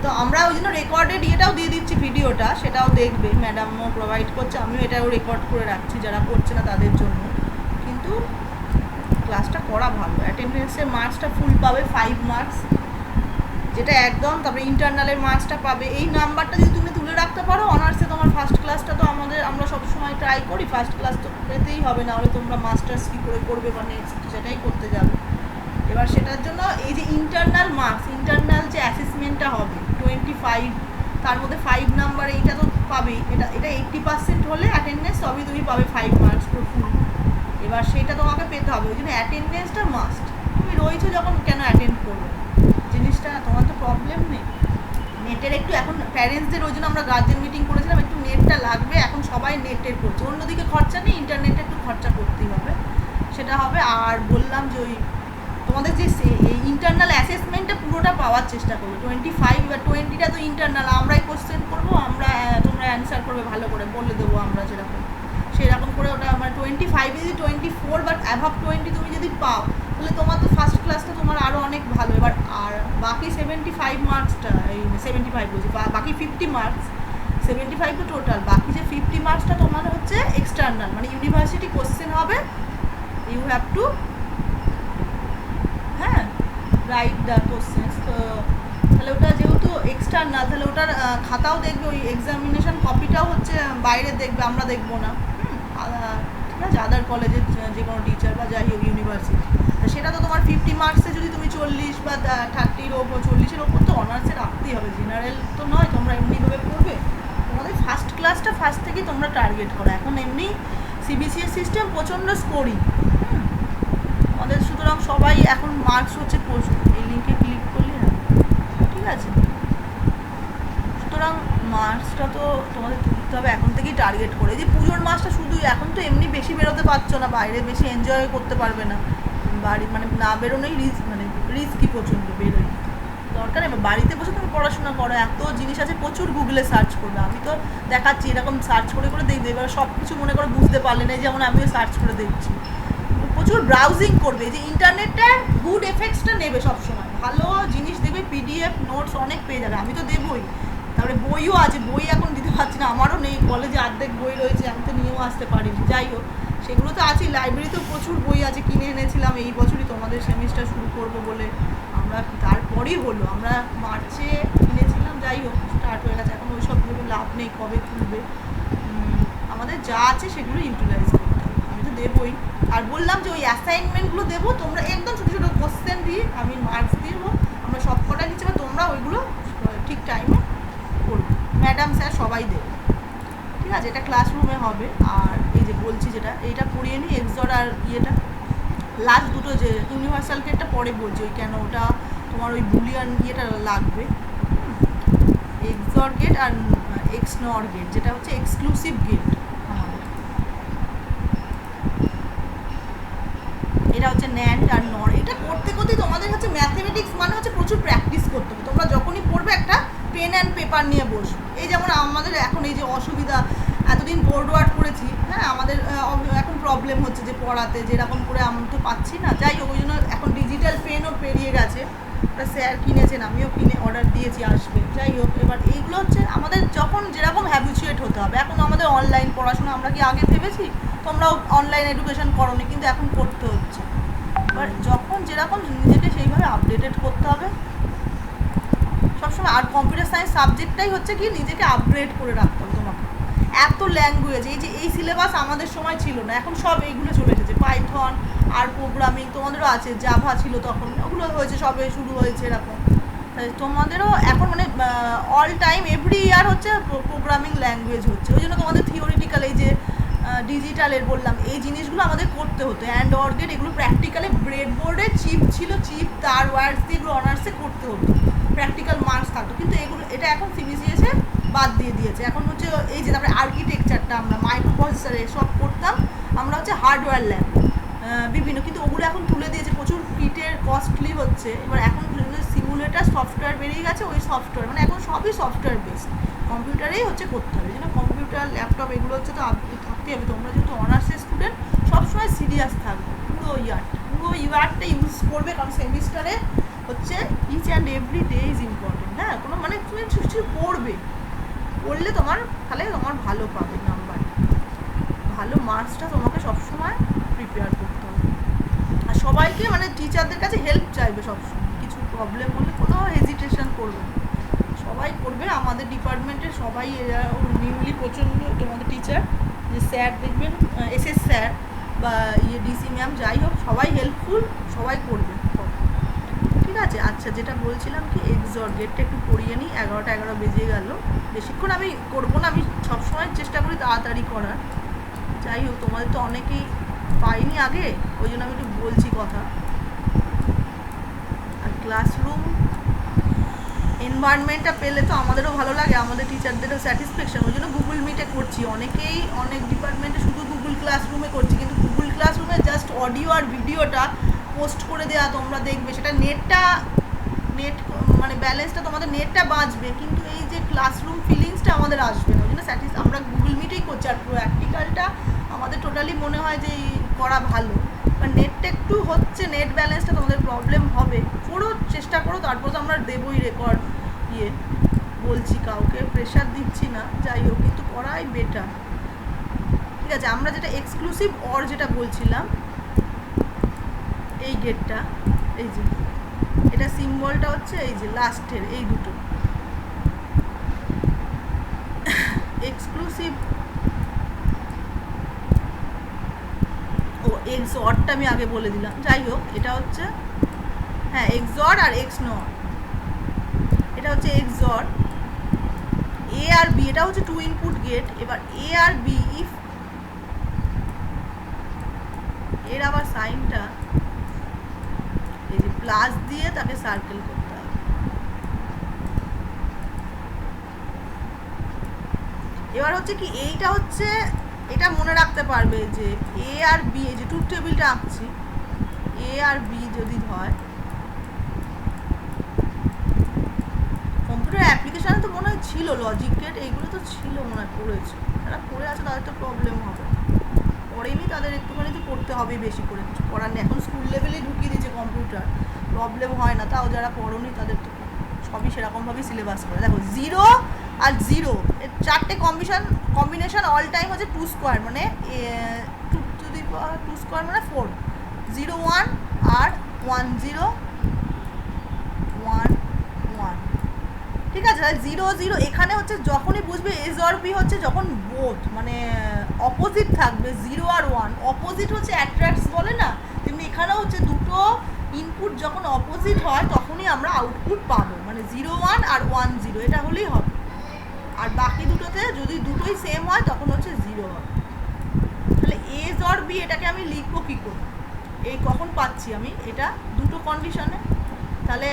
A: তো তো আমরা ওই জন্য রেকর্ডেড ইয়েটাও দিয়ে দিচ্ছি, ভিডিওটা সেটাও দেখবে, ম্যাডামও প্রোভাইড করছে, আমিও এটাও রেকর্ড করে রাখছি যারা করছে না তাদের জন্য। কিন্তু ক্লাসটা করা ভালো, অ্যাটেন্ডেন্সের মার্কসটা ফুল পাবে 5 মার্কস, যেটা একদম। তারপরে ইন্টারনালের মার্কসটা পাবে। এই নাম্বারটা যদি তুমি তুলে রাখতে পারো অনার্সে, তোমার ফার্স্ট ক্লাসটা তো আমরা সবসময় ট্রাই করি, ফার্স্ট ক্লাস তো পেতেই হবে, না হলে তোমরা মাস্টার্স কী করে করবে বা নেক্সট সেটাই করতে যাবে। এবার সেটার জন্য এই যে ইন্টারনাল মার্কস, ইন্টারনাল যে অ্যাসেসমেন্টটা হবে 25, তার মধ্যে 5 নাম্বার, এইটা তো পাবেই। এটা 80% হলে অ্যাটেন্ডেন্স, তবেই তুমি পাবে 5 মার্কস পুরো ফুল। এবার সেটা তোমাকে পেতে হবে, ওই জন্য অ্যাটেন্ডেন্সটা মাস্ট। তুমি রয়েছো যখন কেন অ্যাটেন্ড করবে, জিনিসটা তোমার তো প্রবলেম নেই। নেটের একটু এখন প্যারেন্টসদের ওই জন্য আমরা গার্জেন মিটিং করেছিলাম, একটু নেটটা লাগবে, এখন সবাই নেটের করছে, অন্যদিকে খরচা নেই, ইন্টারনেটে একটু খরচা করতেই হবে, সেটা হবে। আর বললাম যে ওই তোমাদের যে ইন্টারনাল অ্যাসেসমেন্টটা পুরোটা পাওয়ার চেষ্টা করবে। 25 বা 20টা তো ইন্টারনাল, আমরাই কোশ্চেন করবো, তোমরা অ্যান্সার করবে ভালো করে, বলে দেবো আমরা যেরকম সেরকম করে। ওটা আমার 25 যদি 24 বা অ্যাভাব 20 তুমি যদি পাও, তাহলে তোমার তো ফার্স্ট ক্লাসটা তোমার আরও অনেক ভালো। এবার আর বাকি 75 মার্কসটা, এই 75 বলছি, বাকি 50 মার্কস, 75 তো টোটাল, বাকি যে 50 মার্কসটা তোমার হচ্ছে এক্সটার্নাল, মানে ইউনিভার্সিটি কোশ্চেন হবে, you have to write the questions. তো তাহলে ওটা যেহেতু এক্সটার্নাল, তাহলে ওটার খাতাও দেখবে, ওই এক্সামিনেশন কপিটাও হচ্ছে বাইরে দেখবে, আমরা দেখবো না, ঠিক আছে, আদার কলেজের যে কোনো টিচার বা যাই হোক ইউনিভার্সিটি। সেটা তো তোমার 50 মার্কসে যদি তুমি 40 বা 30-র ওপর, 40-এর ওপর তো অনার্সে রাখতেই হবে, জেনারেল তো নয়, তোমরা এমনিভাবে পড়বে। তোমাদের ফার্স্ট ক্লাসটা ফার্স্ট থেকেই তোমরা টার্গেট করো। এখন এমনি সিবিসিএস সিস্টেম প্রচণ্ড স্কোরিং আমাদের, সুতরাং সবাই এখন মার্কস হচ্ছে প্রচুর, এই লিঙ্কে ক্লিক করলে না, ঠিক আছে। সুতরাং মার্কসটা তো তোমাদের তুলতে হবে এখন থেকেই টার্গেট করে। যে পুজোর মাসটা শুধু, এখন তো এমনি বেশি বেরোতে পারছো না, বাইরে বেশি এনজয় করতে পারবে না, বাড়ি মানে না বেরোনোই রিস্কি প্রচণ্ড, বেরোই দরকার। এবার বাড়িতে বসে তুমি পড়াশোনা করো, এত জিনিস আছে, প্রচুর গুগলে সার্চ করবে। আমি তো দেখাচ্ছি এরকম সার্চ করে করে দেখবে, এবার সব কিছু মনে করে বুঝতে পারলে না, যেমন আমিও সার্চ করে দেখছি, প্রচুর ব্রাউজিং করবে। যে ইন্টারনেটটা গুড এফেক্টসটা নেবে সবসময়, ভালো জিনিস দেবে, পিডিএফ নোটস অনেক পেয়ে যাবে, আমি তো দেবই। তারপরে বইও আছে, বই এখন দিতে পারছি না, আমারও নেই, কলেজে অর্ধেক বই রয়েছে, আমি তো নিয়েও আসতে পারিনি, যাই হোক সেগুলো তো আছে। লাইব্রেরিতেও প্রচুর বই আছে, কিনে এনেছিলাম এই বছরই তোমাদের সেমিস্টার শুরু করবো বলে, আমরা তারপরেই হলো, আমরা মার্চে কিনেছিলাম, যাই হোক স্টার্ট হয়ে গেছে, এখন ওই সব ভেবে লাভ নেই, কবে খুলবে। আমাদের যা আছে সেগুলো ইউটিলাইজ করতে হবে, আমি তো দেবই। আর বললাম যে ওই অ্যাসাইনমেন্টগুলো দেবো, তোমরা একদম ছোটো ছোটো কোশ্চেন দিয়ে আমি মার্কস দিয়ে দেবো, আমরা সব কটা নিচ্ছি, বা তোমরা ওইগুলো ঠিক টাইমে করবে, ম্যাডাম স্যার সবাই দেবে, ঠিক আছে। এটা ক্লাসরুমে হবে। আর এই যে বলছি যেটা, এইটা পড়িয়ে নিই, এক্সর আর ইয়েটা লাস্ট দুটো, যে ইউনিভার্সাল গেটটা পরে বলছি, ওই কেন ওটা তোমার ওই বুলিয়ান ইয়েটা লাগবে, এক্সর গেট আর এক্সনর গেট, যেটা হচ্ছে এক্সক্লুসিভ গেট আমাদের। এটা হচ্ছে ন্যান্ড আর নর। এটা করতে করতেই তোমাদের হচ্ছে ম্যাথমেটিক্স মানে হচ্ছে প্রচুর প্র্যাকটিস করতে হবে। তোমরা যখনই পড়বে একটা পেন অ্যান্ড পেপার নিয়ে বসবে। এই যেমন আমাদের এখন এই যে অসুবিধা, এতদিন বোর্ড ওয়ার্ক করেছি, হ্যাঁ, আমাদের এখন প্রবলেম হচ্ছে যে পড়াতে যেরকম করে আমি তো পাচ্ছি না, যাই হোক ওই জন্য এখন ডিজিটাল পেনও পেরিয়ে গেছে, ওটা স্যার কিনেছেন, আমিও কিনে অর্ডার দিয়েছি, আসবে, যাই হোক। এবার এইগুলো হচ্ছে আমাদের যখন যেরকম হ্যাবিচুয়েট হতে হবে। এখন আমাদের অনলাইন পড়াশোনা, আমরা কি আগে ভেবেছি? তোমরাও অনলাইন এডুকেশন করোনি, কিন্তু এখন করতে হচ্ছে। এবার যখন যেরকম নিজেকে সেইভাবে আপডেটেড করতে হবে সবসময়। আর কম্পিউটার সায়েন্স সাবজেক্টটাই হচ্ছে কি নিজেকে আপগ্রেড করে রাখতে হবে তোমাকে। এত ল্যাঙ্গুয়েজ, এই যে এই সিলেবাস আমাদের সময় ছিল না, এখন সব এইগুলো চলে এসেছে, পাইথন আর প্রোগ্রামিং, তোমাদেরও আছে, জাভা ছিল তখন, ওগুলো হয়েছে, সবে শুরু হয়েছে এরকম। তোমাদেরও এখন মানে অল টাইম এভরি ইয়ার হচ্ছে প্রোগ্রামিং ল্যাঙ্গুয়েজ হচ্ছে, ওই জন্য তোমাদের থিওরিটিক্যাল এই যে ডিজিটালের বললাম এই জিনিসগুলো আমাদের করতে হতো, অ্যান্ড অর গেট, এগুলো প্র্যাকটিক্যালি ব্রেড বোর্ডে চিপ ছিল, চিপ তার ওয়ার্ডস দিয়ে এগুলো অনার্সে করতে হতো, প্র্যাকটিক্যাল মার্কস থাকতো। কিন্তু এগুলো এটা এখন সিবিসিএসে বাদ দিয়ে দিয়েছে। এখন হচ্ছে এই যে তারপরে আর্কিটেকচারটা আমরা মাইক্রো প্রসেসরে সব করতাম, আমরা হচ্ছে হার্ডওয়্যার ল্যাব বিভিন্ন, কিন্তু ওগুলো এখন তুলে দিয়েছে, প্রচুর কিটের কস্টলি হচ্ছে। এবার এখন সিমুলেটার সফটওয়্যার বেরিয়ে গেছে, ওই সফটওয়্যার মানে এখন সবই সফটওয়্যার বেসড, কম্পিউটারেই হচ্ছে করতে হবে। যেন কম্পিউটার ল্যাপটপ এগুলো হচ্ছে তো থাকতেই হবে। তোমরা যেহেতু অনার্সের স্টুডেন্ট সবসময় সিরিয়াস থাকবে, পুরো ইয়ারটা ইউজ করবে, কারণ সেমিস্টারে হচ্ছে each and every day is important. হ্যাঁ, কোনো মানে তুমি কিছু পড়বে, পড়লে তোমার তাহলে তোমার ভালো পাবে নাম্বার, ভালো মার্কসটা তোমাকে সবসময় প্রিপেয়ার করতে হবে। আর সবাইকে মানে টিচারদের কাছে হেল্প চাইবে সবসময়, কিছু প্রবলেম হলে কোনো হেজিটেশন করবে না, সবাই করবে। আমাদের ডিপার্টমেন্টের সবাই নিউলি প্রচণ্ড তোমাদের টিচার যে স্যার দেখবেন, এসএস স্যার বা ডিসি ম্যাম যাই হোক, সবাই হেল্পফুল, সবাই করবে। ঠিক আছে, আচ্ছা যেটা বলছিলাম কি এক্সর গেটটা একটু পড়িয়ে নিই, 11টা বেজে গেল, বেশিক্ষণ আমি করবো না, আমি সবসময় চেষ্টা করি তাড়াতাড়ি করার। যাই হোক, তোমাদের তো অনেকেই পাইনি আগে, ওই জন্য আমি একটু বলছি কথা। আর ক্লাসরুম এনভায়রনমেন্টটা পেলে তো আমাদেরও ভালো লাগে, আমাদের টিচারদেরও স্যাটিসফ্যাকশন, ওই জন্য গুগল মিটে করছি। অনেকেই অনেক ডিপার্টমেন্টে শুধু গুগল ক্লাসরুমে করছি, কিন্তু গুগল ক্লাসরুমে জাস্ট অডিও আর ভিডিওটা পোস্ট করে দেওয়া, তোমরা দেখবে সেটা নেট মানে ব্যালেন্সটা তোমাদের নেটটা বাঁচবে, কিন্তু এই যে ক্লাসরুম ফিলিংসটা আমাদের আসবে না, ওই জন্য আমরা গুগল মিটেই করছি। আর প্র্যাকটিক্যালটা আমাদের টোটালি মনে হয় যে করা ভালো, কারণ নেটটা একটু হচ্ছে, নেট ব্যালেন্সটা তোমাদের প্রবলেম হবে, করো চেষ্টা করো, তারপর তো আমরা দেবই রেকর্ড। বলছি কাউকে প্রেশার দিচ্ছি না, যাই হোক, কিন্তু করাই বেটার। ঠিক আছে, আমরা যেটা এক্সক্লুসিভ অর যেটা বলছিলাম, এই গেটটা, এই যে এটা সিম্বলটা হচ্ছে এই যে লাস্টের এই দুটো এক্সক্লুসিভ। ও এক্সঅরটা আমি আগে বলে দিলাম, যাই হোক, এটা হচ্ছে হ্যাঁ এক্সঅর আর এক্স নর, এটা হচ্ছে এক্সঅর এ আর বি, এটা হচ্ছে 2 ইনপুট গেট। এবার এ আর বি, ইফ এর আবার সাইনটা এই যে প্লাস দিয়ে তাকে সার্কেল করতে হবে। এবার হচ্ছে কি এইটা হচ্ছে, এটা মনে রাখতে পারবে যে এ আর বি, এই যে ট্রুথ টেবিলটা আঁকছি, এ আর বি যদি হয়, কম্পিউটার অ্যাপ্লিকেশানে তো মনে হয় ছিল লজিক গেট, এইগুলো তো ছিল মনে হয়, পড়েছে, যারা পড়ে আছে তাদের তো প্রবলেম হবে, পড়েনি তাদের একটুখানি তো পড়তে হবে বেশি করে, কিছু করার নেই, এখন স্কুল লেভেলেই ঢুকিয়ে দিয়েছে কম্পিউটার, প্রবলেম হয় না, তাও যারা পড়োনি তাদের তো সবই সেরকমভাবেই সিলেবাস করে। দেখো 0 আর 0 এর 4টে কম্বিনেশন অল টাইম হচ্ছে 2 স্কোয়ার, মানে 2 স্কোয়ার মানে 4, 0 1 আর 1 0 1 1। ঠিক আছে, 0 0 এখানে হচ্ছে যখনই বুঝবে এজ অর বি হচ্ছে যখন বোথ মানে অপোজিট থাকবে, 0 আর 1 অপোজিট হচ্ছে অ্যাট্রাক্টস বলে না, তেমনি এখানেও হচ্ছে দুটো ইনপুট যখন অপোজিট হয় তখনই আমরা আউটপুট পাবো, মানে 0 1 আর 1 0 এটা হলেই হবে। আর বাকি দুটোতে যদি দুটোই সেম হয় তখন হচ্ছে 0 হবে। তাহলে এজ অর বি এটাকে আমি লিখবো কী করে, এই কখন পাচ্ছি আমি এটা দুটো কন্ডিশনে, তাহলে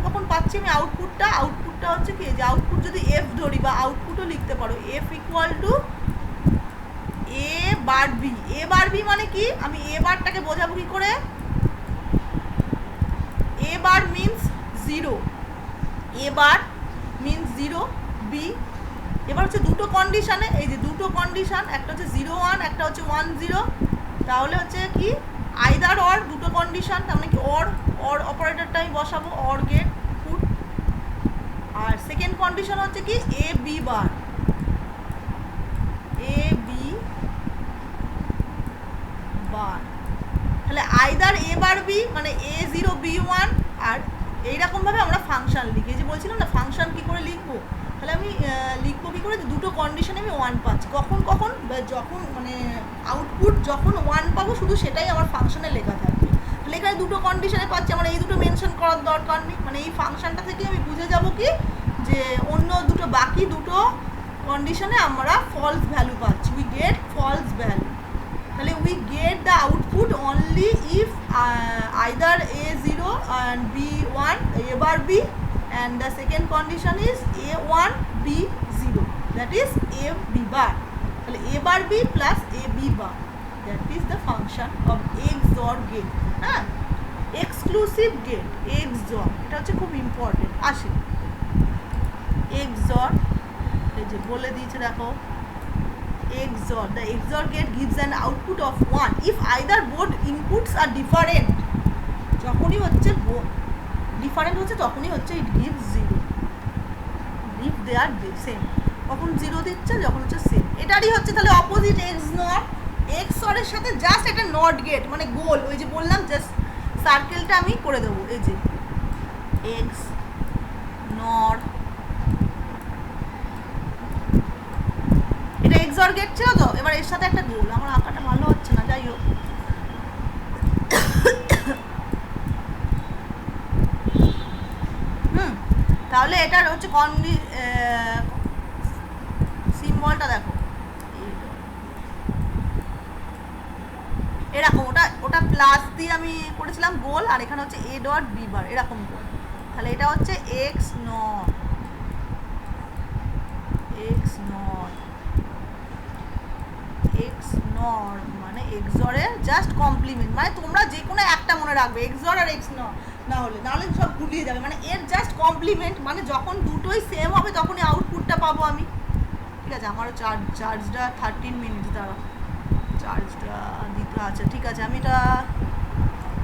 A: কখন পাচ্ছি আমি আউটপুটটা হচ্ছে কি, যে আউটপুট যদি এফ ধরি বা আউটপুটও লিখতে পারো, F equal to A bar B. A bar B মানে কি, আমি এ বারটাকে বোঝাবো কি করে, A bar means 0, A bar means 0, B. এবার হচ্ছে দুটো কন্ডিশানে, এই যে দুটো কন্ডিশান, একটা হচ্ছে 0 1, একটা হচ্ছে 1 0, তাহলে হচ্ছে কি আইদার অর, দুটো কন্ডিশান, তার মানে কি অর অপারেটরটা আমি বসাবো, অর গেট পুট। আর সেকেন্ড কন্ডিশন হচ্ছে কি A B bar, A B bar, তাহলে আইদার এ বার বি মানে A0 B1। আর এইরকমভাবে আমরা ফাংশান লিখি, এই যে বলছিলাম না ফাংশান কী করে লিখবো, তাহলে আমি লিখবো কী করে, দুটো কন্ডিশনে আমি 1 পাচ্ছি, কখন যখন মানে আউটপুট যখন 1 পাবো শুধু সেটাই আমার ফাংশনে লেখা থাকবে। তাহলে এখানে দুটো কন্ডিশনে পাচ্ছি, আমার এই দুটো মেনশন করার দরকার নেই, মানে এই ফাংশনটা থেকে আমি বুঝে যাব কি যে অন্য দুটো বাকি দুটো কন্ডিশনে আমরা ফলস ভ্যালু পাচ্ছি, উই গেট ফলস ভ্যালু। তাহলে we get the output only if either A0 and B1, A bar B, and the second condition is A1 B0, that is A B bar. তাহলে A bar B plus A B bar, that is the function of XOR gate। হ্যাঁ, এক্সক্লুসিভ গেট XOR, এটা হচ্ছে খুব ইম্পর্টেন্ট। আসে XOR, এই যে বলে দিয়েছে দেখো, XOR, the XOR gate gives an output of 1 if either both inputs are different। যখনই হচ্ছে ডিফারেন্ট হচ্ছে তখনই হচ্ছে it gives zero. If they are same, কখন জিরো দিচ্ছে যখন হচ্ছে সেম। এটারই হচ্ছে তাহলে অপোজিট এক্স নট। এক্স অরের সাথে জাস্ট একটা নট গেট মানে গোল, ওই যে বললাম জাস্ট সার্কেলটা আমি করে দেবো, এই যে এক্স নট, এটা এক্স অর গেট ছিল তো, এবার এর সাথে একটা গোল। আমার আঁকাটা ভালো হচ্ছে না, যাই হোক। তাহলে এটার হচ্ছে সিম্বলটা দেখো এরকম, ওটা প্লাস দিয়ে আমি করেছিলাম গোল, আর এখানে হচ্ছে এ ডট বি বার এরকম গোল। তাহলে এটা হচ্ছে x NOT, x NOT, x not মানে এক্সরের জাস্ট কমপ্লিমেন্ট। মানে তোমরা যে কোনো একটা মনে রাখবে, এক্সর আর এক্স নট, নাহলে সব গুলিয়ে যাবে। মানে এর জাস্ট কমপ্লিমেন্ট, মানে যখন দুটোই সেম হবে তখনই আউটপুটটা পাবো আমি। ঠিক আছে, আমারও চার্জটা 13 মিনিট দ্বারা চার্জটা দিতে আছে। ঠিক আছে, আমি এটা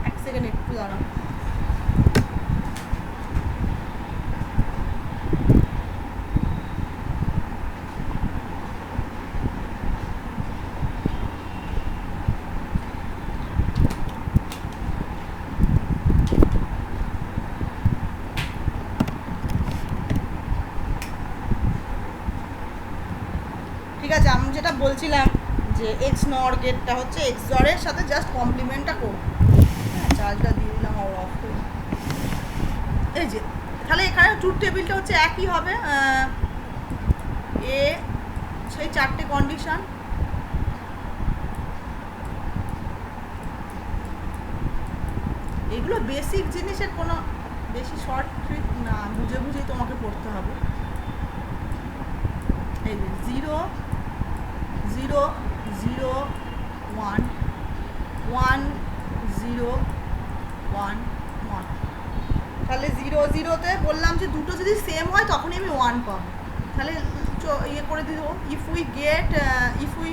A: এক সেকেন্ড একটু দাঁড়াও। ঠিক আছে, আমি যেটা বলছিলাম যে এক্স নর গেটটা হচ্ছে এক্স জরের সাথে জাস্ট কমপ্লিমেন্টটা করব। হ্যাঁ, চার্জটা দিয়ে দিলাম আর অফ করে। এই যে তাহলে এখানে ট্রুথ টেবিলটা হচ্ছে একই হবে। এ সেই চারটে কন্ডিশন, এগুলো বেসিক জিনিসের কোনো বেশি শর্ট ট্রিক না, বুঝে বুঝেই তোমাকে পড়তে হবে। এই যে 0 0 0 1 1 0 1 1। তাহলে 0 0-তে বললাম যে দুটো যদি সেম হয় তখনই আমি 1 পাবো। তাহলে ইয়ে করে দিব, if we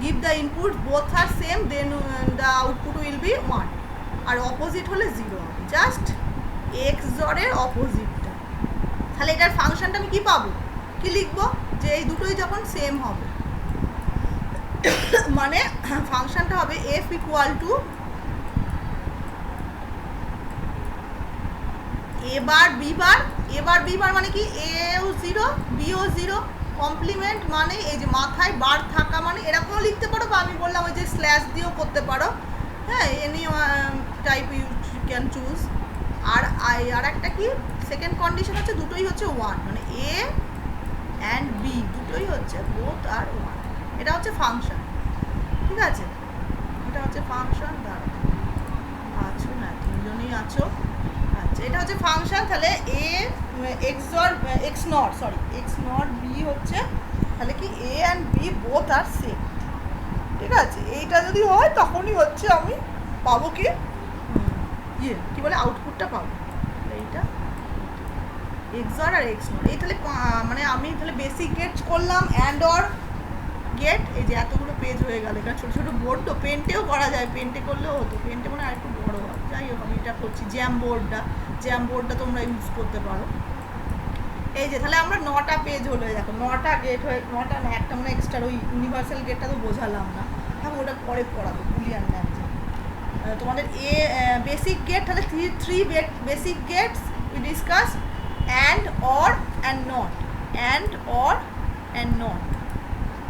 A: give the input both are same then the output will be 1, আর অপোজিট হলে 0 হবে, জাস্ট এক্স জরের অপোজিটটা। তাহলে এটার ফাংশনটা আমি কি পাবো, কি লিখবো, যে এই দুটোই যখন সেম হবে মানে ফাংশনটা হবে F equal to A bar B bar মানে কি এও 0 বিও 0, কমপ্লিমেন্ট মানে এই যে মাথায় বার থাকা, মানে এরকমও লিখতে পারো, বা আমি বললাম ওই যে স্ল্যাশ দিয়েও করতে পারো। হ্যাঁ, any type you can choose. আর একটা কি সেকেন্ড কন্ডিশন হচ্ছে দুটোই হচ্ছে 1, মানে এ অ্যান্ড বি দুটোই হচ্ছে বোথ আর 1। এটা হচ্ছে ফাংশন। ঠিক আছে, এটা হচ্ছে ফাংশন। দাঁড়া, আছো না, তিনজনই আছো। আচ্ছা, এটা হচ্ছে ফাংশন। তাহলে এ এক্স নট বি হচ্ছে, তাহলে কি A and B both are same. ঠিক আছে, এইটা যদি হয় তখনই হচ্ছে আমি পাবো কি কি বলে আউটপুটটা পাবো। এইটা এক্সর আর এক্স নট, এই তাহলে মানে আমি তাহলে বেসিক গেট করলাম, অ্যান্ড অর গেট। এই যে এতগুলো পেজ হয়ে গেল, এটা ছোটো ছোটো বোর্ড তো, পেন্টেও করা যায়, পেন্টে করলেও হতো, পেন্টে মানে আর একটু বড়ো হয়। যাই হোক, আমি এটা করছি জ্যাম বোর্ডটা তোমরা ইউজ করতে পারো। এই যে তাহলে আমরা 9টা পেজ হলো, দেখো 9টা গেট হয়ে, 9টা না, একটা মানে এক্সট্রা ওই ইউনিভার্সাল গেটটা তো বোঝালাম না, হ্যাঁ ওটা পরে পড়াবো, বুলিয়ান ম্যাথ। তোমাদের বেসিক গেট, তাহলে three basic gates we discuss, AND OR AND NOT, AND OR AND NOT.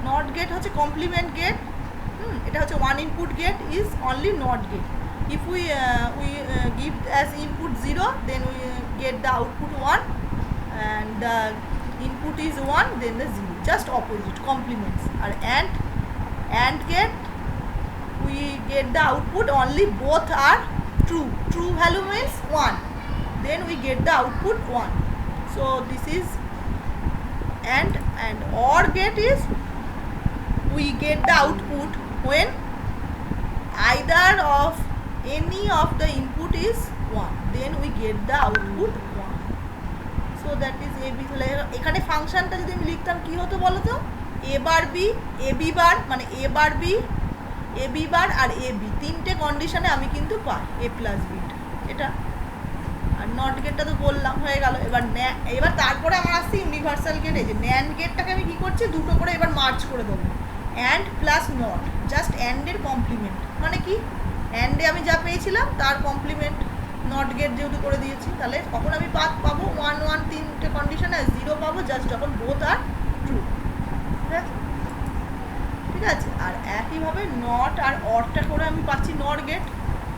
A: NOT gate হচ্ছে কমপ্লিমেন্ট গেট। এটা হচ্ছে one input gate is only NOT gate. If we give as input 0 then we get the output 1, and the input is 1 then the 0, just opposite complements. Or and get, we get the output only both are true value means 1, then we get the output 1. So this is and or get is we get the output when either of any of the input is 1, then we get the output 1. So that is a b। তাহলে এখানে ফাংশনটা যদি আমি লিখতাম কি হতো বলো তো, এ bar B, A B bar মানে এ bar B, A B bar R A B, তিনটে কন্ডিশনে আমি কিন্তু পাই এ প্লাস বিটা এটা। আর নট গেটটা তো বললাম হয়ে গেল। এবার তারপরে আমার আসছে ইউনিভার্সাল গেট। এই যে ন্যান্ড গেটটাকে আমি কী করছি, দুটো করে এবার মার্চ করে দেবো, অ্যান্ড প্লাস নট, জাস্ট অ্যান্ডের কমপ্লিমেন্ট। মানে কি, অ্যান্ডে আমি যা পেয়েছিলাম তার কমপ্লিমেন্ট নট গেট যেহেতু করে দিয়েছি, তাহলে কখন আমি পাথ পাবো, 1 1 তিনটে কন্ডিশন আর 0 পাবো জাস্ট যখন বোথ আর ট্রু। ঠিক আছে, ঠিক আছে। আর একইভাবে নট আর অরটা করে আমি পাচ্ছি নট গেট,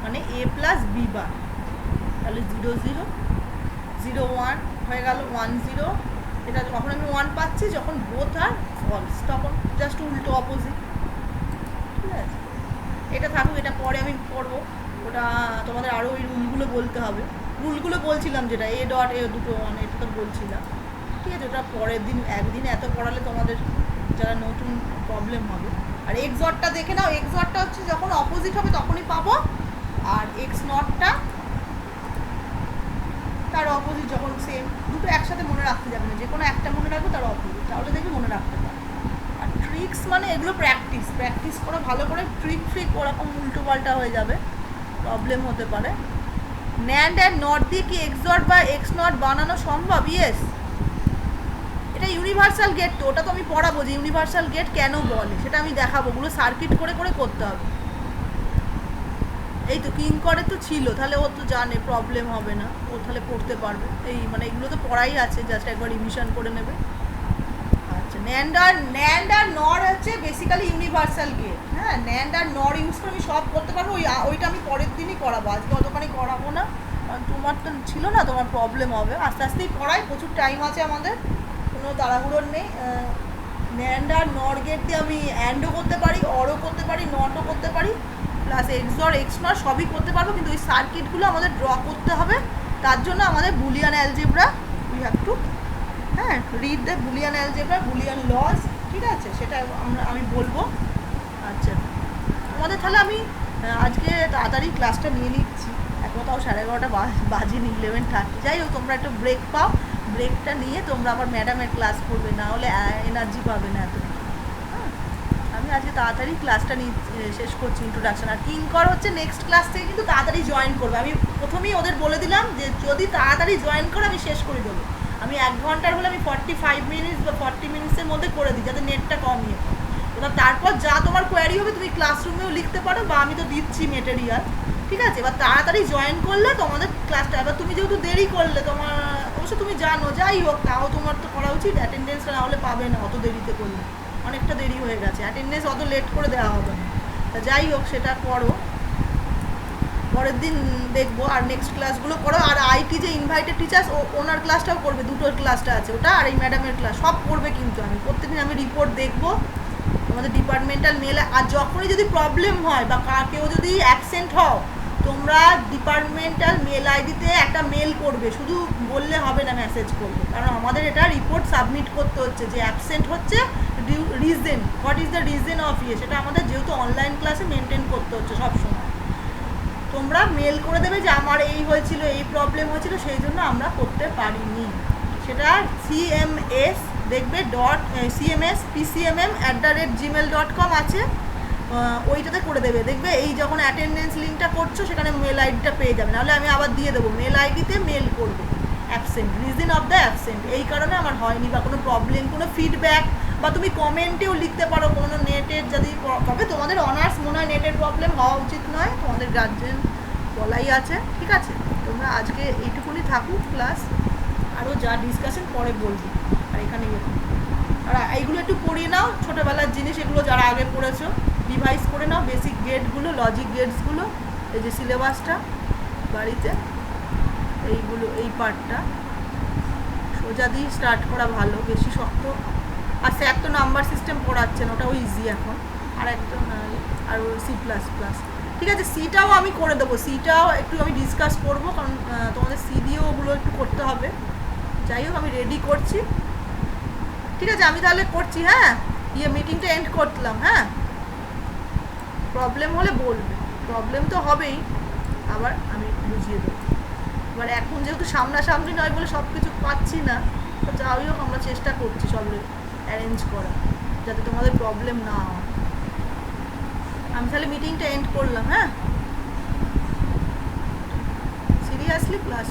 A: মানে এ প্লাস বি বার, তাহলে 0 0 0 1 হয়ে গেল 1 0। এটা কখন আমি 1 পাচ্ছি, যখন বোথ আর ফলস, তখন জাস্ট উল্টো অপোজিট। ঠিক আছে, এটা থাকুক, এটা পরে আমি পড়বো, ওটা তোমাদের আরও ওই রুলগুলো বলতে হবে। রুলগুলো বলছিলাম যেটা এ ডট এ দুটো, মানে এটা তো বলছিলাম। ঠিক আছে, ওটা পরের দিন, একদিনে এত পড়ালে তোমাদের যারা নতুন প্রবলেম হবে। আর এক্সঅরটা দেখে নাও, এক্সঅরটা হচ্ছে যখন অপোজিট হবে তখনই পাবো, আর এক্স নটটা তার অপোজিট যখন সেম। দুটো একসাথে মনে রাখতে যাবে না, যে কোনো একটা মনে রাখবো তার অপোজিট, তাহলে দেখবে মনে রাখতে পারো। আর ট্রিক্স মানে এগুলো প্র্যাকটিস করো ভালো করে। ট্রিক ওরকম উল্টো পাল্টা হয়ে যাবে, প্রবলেম হতে পারে। ন্যান্ড অ্যান্ড নট দিয়ে কি এক্সঅর বা এক্স নট বানানো সম্ভব? ইয়েস, এটা ইউনিভার্সাল গেট, তো ওটা তো আমি পড়াবো যে ইউনিভার্সাল গেট কেন বলে, সেটা আমি দেখাবো। ওগুলো সার্কিট করে করে করতে হবে। এই তো কিং করে তো ছিল, তাহলে ও তো জানে প্রবলেম হবে না, ও তাহলে পড়তে পারবে। এই মানে এগুলো তো পড়াই আছে, জাস্ট একবার রিভিশন করে নেবে। আচ্ছা, ন্যান্ড আর নর হচ্ছে বেসিক্যালি ইউনিভার্সাল গেট। হ্যাঁ, ন্যান্ড আর নর ইউজ করে আমি সব করতে পারবো। ওইটা আমি পরের দিনই করাবো, আজকে অতখানি করাবো না, কারণ তোমার তো ছিল না, তোমার প্রবলেম হবে। আস্তে আস্তেই পড়াই, প্রচুর টাইম আছে আমাদের, কোনো তাড়াহুড়োর নেই। ন্যান্ড আর নর গেট দিয়ে আমি অ্যান্ডও করতে পারি, অরও করতে পারি, নটও করতে পারি, প্লাস এক্সঅর এক্স নট সবই করতে পারবো। কিন্তু ওই সার্কিটগুলো আমাদের ড্র করতে হবে, তার জন্য আমাদের Boolean algebra we have to, হ্যাঁ, read the Boolean algebra, Boolean laws. ঠিক আছে, সেটা আমি বলবো। আচ্ছা, তোমাদের তাহলে আমি আজকে তাড়াতাড়ি ক্লাসটা নিয়ে নিচ্ছি, এখন তাও 11:30 বাজেনি, 11:30। যাই হোক, তোমরা একটু ব্রেক পাও, ব্রেকটা নিয়ে তোমরা আবার ম্যাডামের ক্লাস করবে, না হলে এনার্জি পাবে না এত। আমি আজকে তাড়াতাড়ি ক্লাসটা শেষ করছি, ইন্ট্রোডাকশন। আর কিংকর হচ্ছে নেক্সট ক্লাস থেকে কিন্তু তাড়াতাড়ি জয়েন করবে। আমি প্রথমেই ওদের বলে দিলাম যে যদি তাড়াতাড়ি জয়েন করে আমি শেষ করে দেবো। আমি 1 ঘন্টার হলে আমি 45 মিনিটস বা 40 মিনিটসের মধ্যে করে দিই, যাতে নেটটা কমিয়ে। এবার তারপর যা তোমার কোয়ারি হবে তুমি ক্লাসরুমেও লিখতে পারো, বা আমি তো দিচ্ছি মেটেরিয়াল। ঠিক আছে, এবার তাড়াতাড়ি জয়েন করলে তোমাদের ক্লাসটা, এবার তুমি যেহেতু দেরি করলে, তোমার অবশ্য তুমি জানো, যাই হোক তাও তোমার তো করা উচিত। অ্যাটেন্ডেন্সটা না হলে পাবে না, অত দেরিতে করলে অনেকটা দেরি হয়ে গেছে, অ্যাটেন্ডেন্স অত লেট করে দেওয়া হবে না। তা যাই হোক, সেটা করো, পরের দিন দেখবো। আর নেক্সট ক্লাসগুলো করো। আর আইটি যে ইনভাইটেড টিচার্স, ওনার ক্লাসটাও করবে, দুটো ক্লাসটা আছে ওটা, আর এই ম্যাডামের ক্লাস সব করবে। কিন্তু আমি প্রত্যেকদিন আমি রিপোর্ট দেখবো তোমাদের ডিপার্টমেন্টাল মেলে। আর যখনই যদি প্রবলেম হয় বা কেউ যদি অ্যাবসেন্ট হও, তোমরা ডিপার্টমেন্টাল মেল আইডিতে একটা মেল করবে, শুধু বললে হবে না, মেসেজ করবে, কারণ আমাদের এটা রিপোর্ট সাবমিট করতে হচ্ছে যে অ্যাবসেন্ট হচ্ছে, reason, what is the reason of সেটা আমাদের যেহেতু অনলাইন ক্লাসে মেনটেন করতে হচ্ছে সবসময়। তোমরা মেল করে দেবে যে আমার এই হয়েছিল, এই প্রবলেম হয়েছিল, সেই জন্য আমরা করতে পারিনি। সেটা CMS দেখবে CMS@gmail.com আছে, ওইটাতে করে দেবে। দেখবে এই যখন অ্যাটেন্ডেন্স লিঙ্কটা করছো সেখানে মেল আইডিটা পেয়ে যাবে, নাহলে আমি আবার দিয়ে দেবো। মেল আইডিতে মেল করবে absent, reason of the absent, এই কারণে আমার হয়নি, বা কোনো প্রবলেম, কোনো ফিডব্যাক, বা তুমি কমেন্টেও লিখতে পারো কোনো নেটের যদি, তবে তোমাদের অনার্স মনে হয় নেটের প্রবলেম হওয়া উচিত নয়, তোমাদের গার্জেন বলাই আছে। ঠিক আছে, তোমরা আজকে এইটুকুনি থাকুক ক্লাস, আরও যা ডিসকাশন পরে বলবি। আর এখানে আর এইগুলো একটু পড়িয়ে নাও, ছোটোবেলার জিনিস এগুলো যারা আগে পড়েছো রিভাইজ করে নাও, বেসিক গেটগুলো, লজিক গেটসগুলো, এই যে সিলেবাসটা বাড়িতে, এইগুলো, এই পার্টটা সোজা দিয়ে স্টার্ট করা ভালো, বেশি শক্ত। আর স্যার তো নাম্বার সিস্টেম পড়াচ্ছেন, ওটাও ইজি এখন, আর একটা আর C++। ঠিক আছে, সিটাও আমি করে দেবো, সিটাও একটু আমি ডিসকাস করবো, কারণ তোমাদের সি দিয়েও ওগুলো একটু করতে হবে। যাই হোক, আমি রেডি করছি। ঠিক আছে, আমি তাহলে করছি, হ্যাঁ, মিটিংটা এন্ড করলাম। হ্যাঁ, প্রবলেম হলে বলবে, প্রবলেম তো হবেই, আবার আমি বুঝিয়ে দেবো। এবার এখন যেহেতু সামনাসামনি নয় বলে সব কিছু পাচ্ছি না, তো যাই হোক আমরা চেষ্টা করছি সব অ্যারেঞ্জ করা, যাতে তোমাদের প্রবলেম না হয়। আমি তাহলে মিটিংটা এন্ড করলাম। হ্যাঁ, সিরিয়াসলি ক্লাস